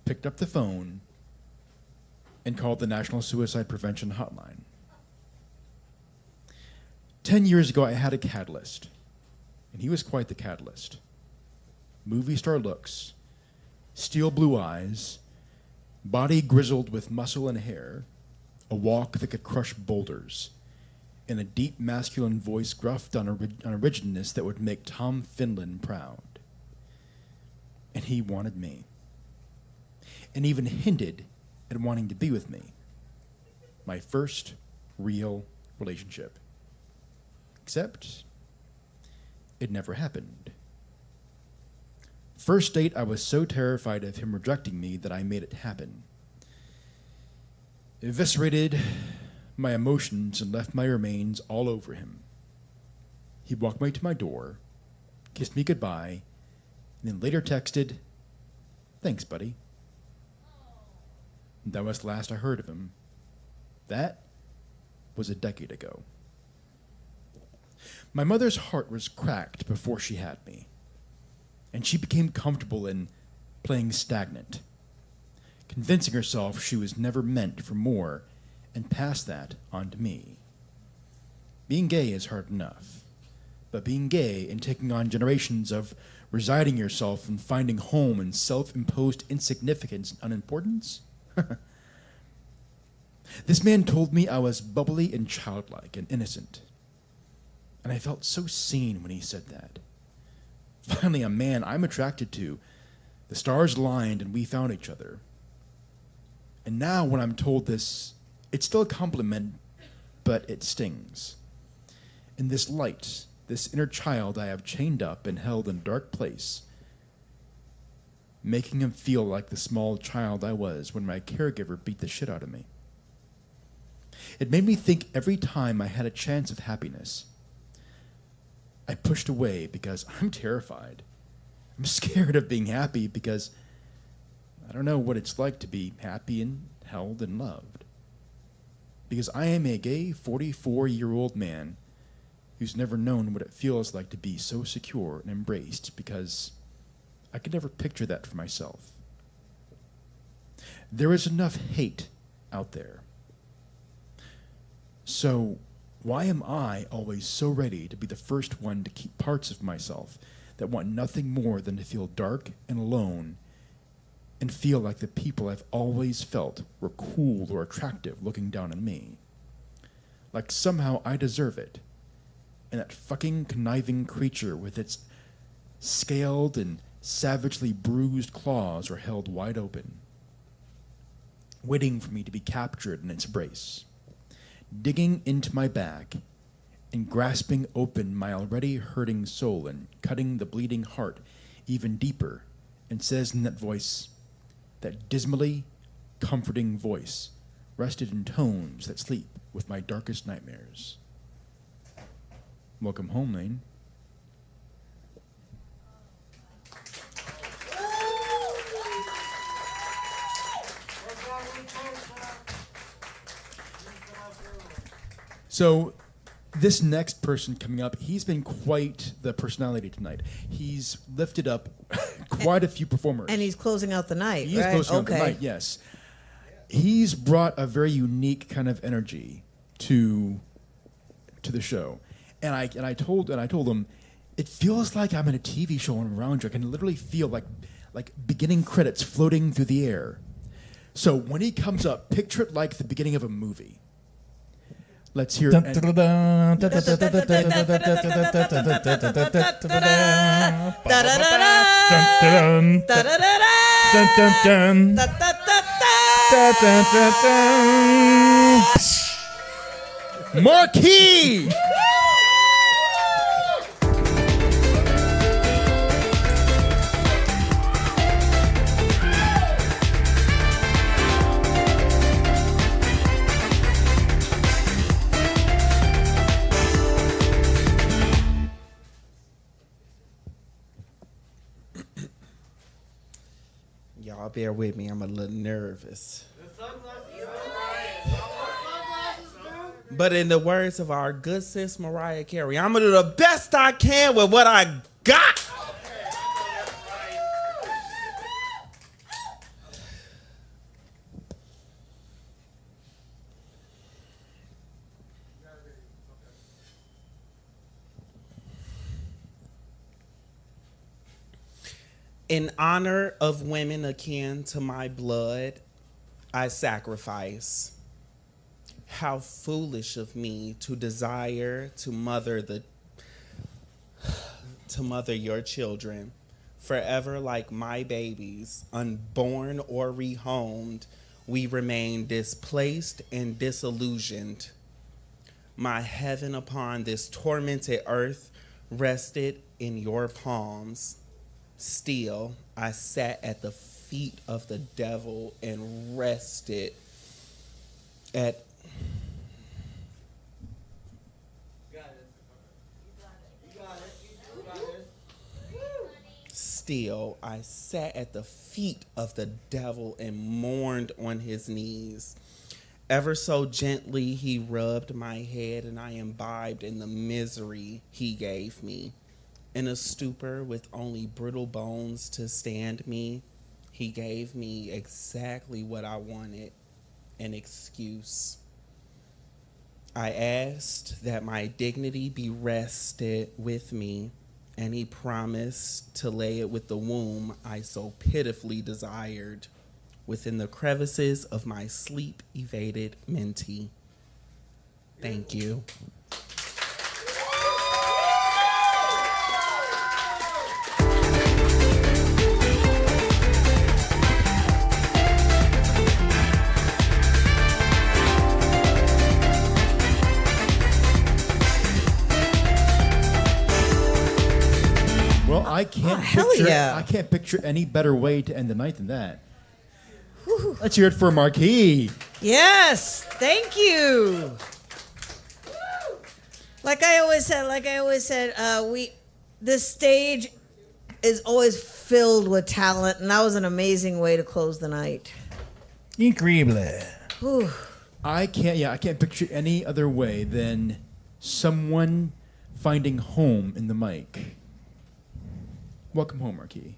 picked up the phone, and called the National Suicide Prevention Hotline. 10 years ago, I had a catalyst, and he was quite the catalyst. Movie star looks, steel blue eyes, body grizzled with muscle and hair, a walk that could crush boulders, and a deep masculine voice gruffed on a rigidness that would make Tom Finland proud. he wanted me, and even hinted at wanting to be with me. My first real relationship. Except, it never happened. First date, I was so terrified of him rejecting me that I made it happen. Eviscerated my emotions and left my remains all over him. He walked me to my door, kissed me goodbye, and then later texted, "Thanks, buddy." That was the last I heard of him. That was a decade ago. My mother's heart was cracked before she had me, and she became comfortable in playing stagnant, convincing herself she was never meant for more, and passed that on to me. Being gay is hard enough, but being gay and taking on generations of residing yourself and finding home in self-imposed insignificance and unimportance? This man told me I was bubbly and childlike and innocent, and I felt so seen when he said that. Finally, a man I'm attracted to. The stars aligned and we found each other. And now when I'm told this, it's still a compliment, but it stings. In this light, this inner child I have chained up and held in a dark place, making him feel like the small child I was when my caregiver beat the shit out of me. It made me think every time I had a chance of happiness, I pushed away because I'm terrified. I'm scared of being happy because I don't know what it's like to be happy and held and loved. Because I am a gay 44-year-old man who's never known what it feels like to be so secure and embraced, because I could never picture that for myself. There is enough hate out there. So why am I always so ready to be the first one to keep parts of myself that want nothing more than to feel dark and alone and feel like the people I've always felt were cool or attractive looking down on me? Like somehow I deserve it, and that fucking conniving creature with its scaled and savagely bruised claws are held wide open, waiting for me to be captured in its embrace, digging into my back and grasping open my already hurting soul and cutting the bleeding heart even deeper, and says in that voice, that dismally comforting voice, rested in tones that sleep with my darkest nightmares. Welcome home, Lane. So this next person coming up, he's been quite the personality tonight. He's lifted up quite a few performers. And he's closing out the night, He is right? closing out the night, yes. He's brought a very unique kind of energy to the show. And I told him, it feels like I'm in a TV show and around you. I can literally feel like beginning credits floating through the air. So when he comes up, picture it like the beginning of a movie. Let's hear it. Marquis! Y'all bear with me, I'm a little nervous. But in the words of our good sis Mariah Carey, I'm gonna do the best I can with what I got. In honor of women akin to my blood, I sacrifice. How foolish of me to desire to mother your children, forever like my babies, unborn or rehomed, we remain displaced and disillusioned. My heaven upon this tormented earth rested in your palms. Still, I sat at the feet of the devil and rested at Still, I sat at the feet of the devil and mourned on his knees. Ever so gently, he rubbed my head, and I imbibed in the misery he gave me. In a stupor with only brittle bones to stand me, he gave me exactly what I wanted, an excuse. I asked that my dignity be rested with me, and he promised to lay it with the womb I so pitifully desired within the crevices of my sleep-evaded mentee. Thank you. Well, I can't I can't picture any better way to end the night than that. Let's hear it for Marquis. Yes, thank you. Like I always said, this stage is always filled with talent, and that was an amazing way to close the night. Incredible. Whew. I can't picture any other way than someone finding home in the mic. Welcome home, Marquis.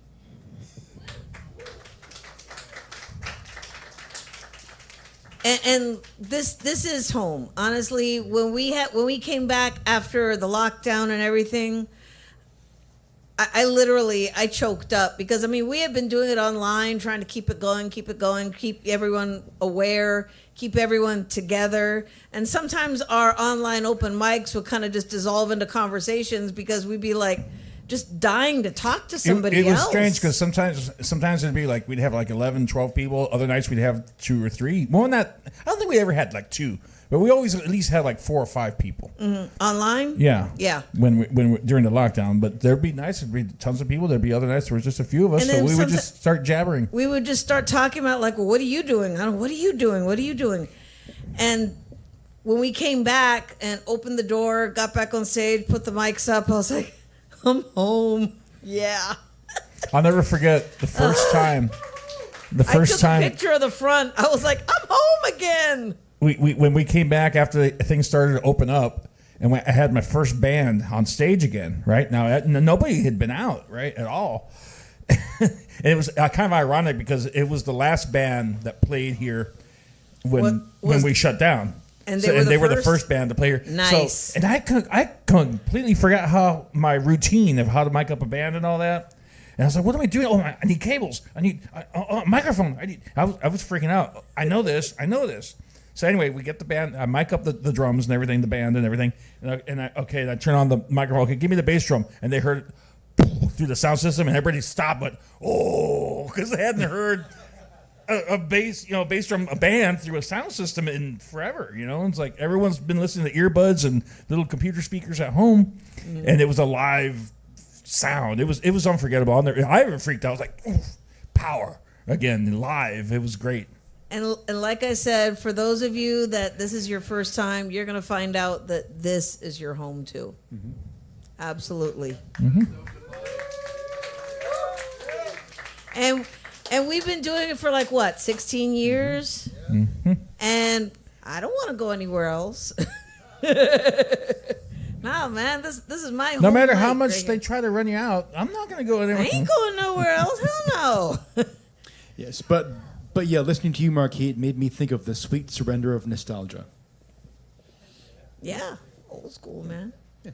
And this is home. Honestly, when we came back after the lockdown and everything, I literally choked up because we had been doing it online, trying to keep it going, keep everyone aware, keep everyone together. And sometimes our online open mics would kind of just dissolve into conversations because we'd be like just dying to talk to somebody else. It was strange because sometimes it'd be like we'd have like 11, 12 people. Other nights we'd have 2 or 3. More than that, I don't think we ever had like 2, but we always at least had like 4 or 5 people. Mm-hmm. Online? Yeah. When during the lockdown, but there'd be nights, there'd be tons of people. There'd be other nights there was just a few of us, And so then we would just start jabbering. We would just start talking about like, well, what are you doing? What are you doing? What are you doing? And when we came back and opened the door, got back on stage, put the mics up, I was like, I'm home. Yeah. I'll never forget the first time. I took a picture of the front. I was like, I'm home again. When we came back after things started to open up, and I had my first band on stage again. Right now, nobody had been out at all. And it was kind of ironic because it was the last band that played here when we shut down. And they were the first band to play here. Nice. So, and I completely forgot how my routine of how to mic up a band and all that. And I was like, what am I doing? Oh, I need cables. I need a microphone. I was freaking out. I know this. So anyway, we get the band. I mic up the drums and everything, the band and everything. And I turn on the microphone. Okay, give me the bass drum. And they heard it through the sound system, and everybody stopped. But because they hadn't heard a bass drum, a band through a sound system in forever. It's like everyone's been listening to earbuds and little computer speakers at home, and it was a live sound. It was unforgettable. I even freaked out. I was like, oof, power again live. It was great. And like I said, for those of you that this is your first time, you're going to find out that this is your home too. Mm-hmm. Absolutely. Mm-hmm. And we've been doing it for 16 years? Mm-hmm. And I don't want to go anywhere else. No, man, this is my home. No matter how night much right they here. try to run you out, I'm not going to go anywhere. I ain't going nowhere else. Hell no. Yes, but yeah, listening to you, Marquis, it made me think of the sweet surrender of nostalgia. Yeah, old school, man. Yeah.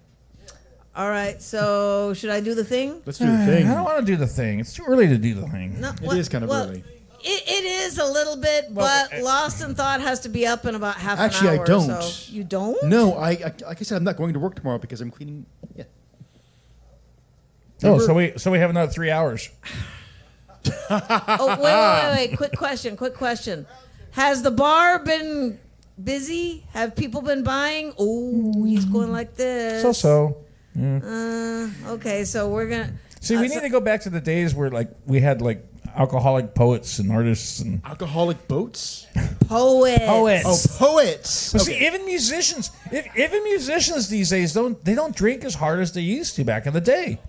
All right, so should I do the thing? Let's do the thing. I don't want to do the thing. It's too early to do the thing. No, It is kind of early. It is a little bit, but Lost in Thought has to be up in about half Actually, an hour. I don't. So you don't? No, like I said, I'm not going to work tomorrow because I'm cleaning. Yeah. Oh, so we have another 3 hours. Oh, wait. Quick question. Has the bar been busy? Have people been buying? Oh, he's going like this. So. Yeah. Okay, so we're going to... See, we need to go back to the days where like we had like alcoholic poets and artists and alcoholic boats. Poets. Oh, poets. But see, even musicians these days don't drink as hard as they used to back in the day.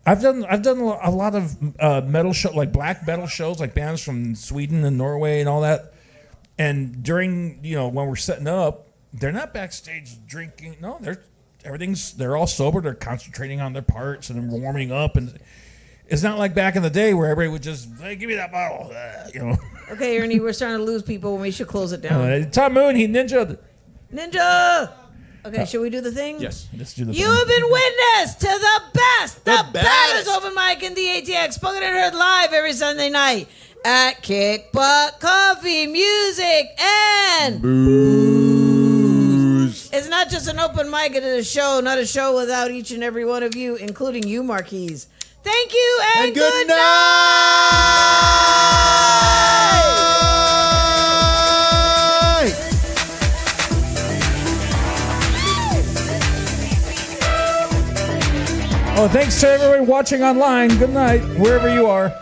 I've done a lot of metal show, like black metal shows, like bands from Sweden and Norway and all that. And during when we're setting up, they're not backstage drinking. No, they're all sober. They're concentrating on their parts and they're warming up. And it's not like back in the day where everybody would just, hey, give me that bottle. Okay, Ernie, we're starting to lose people when we should close it down. Tom Moon, he ninja. Okay, should we do the thing? Yes, let's do the You thing. have been witness to the baddest open mic in the ATX, spoken and heard live every Sunday night at Kick Butt Coffee, Music, and Booze. It's not just an open mic, it is a show, not a show without each and every one of you, including you, Marquise. Thank you and good night! Oh, thanks to everybody watching online. Good night, wherever you are.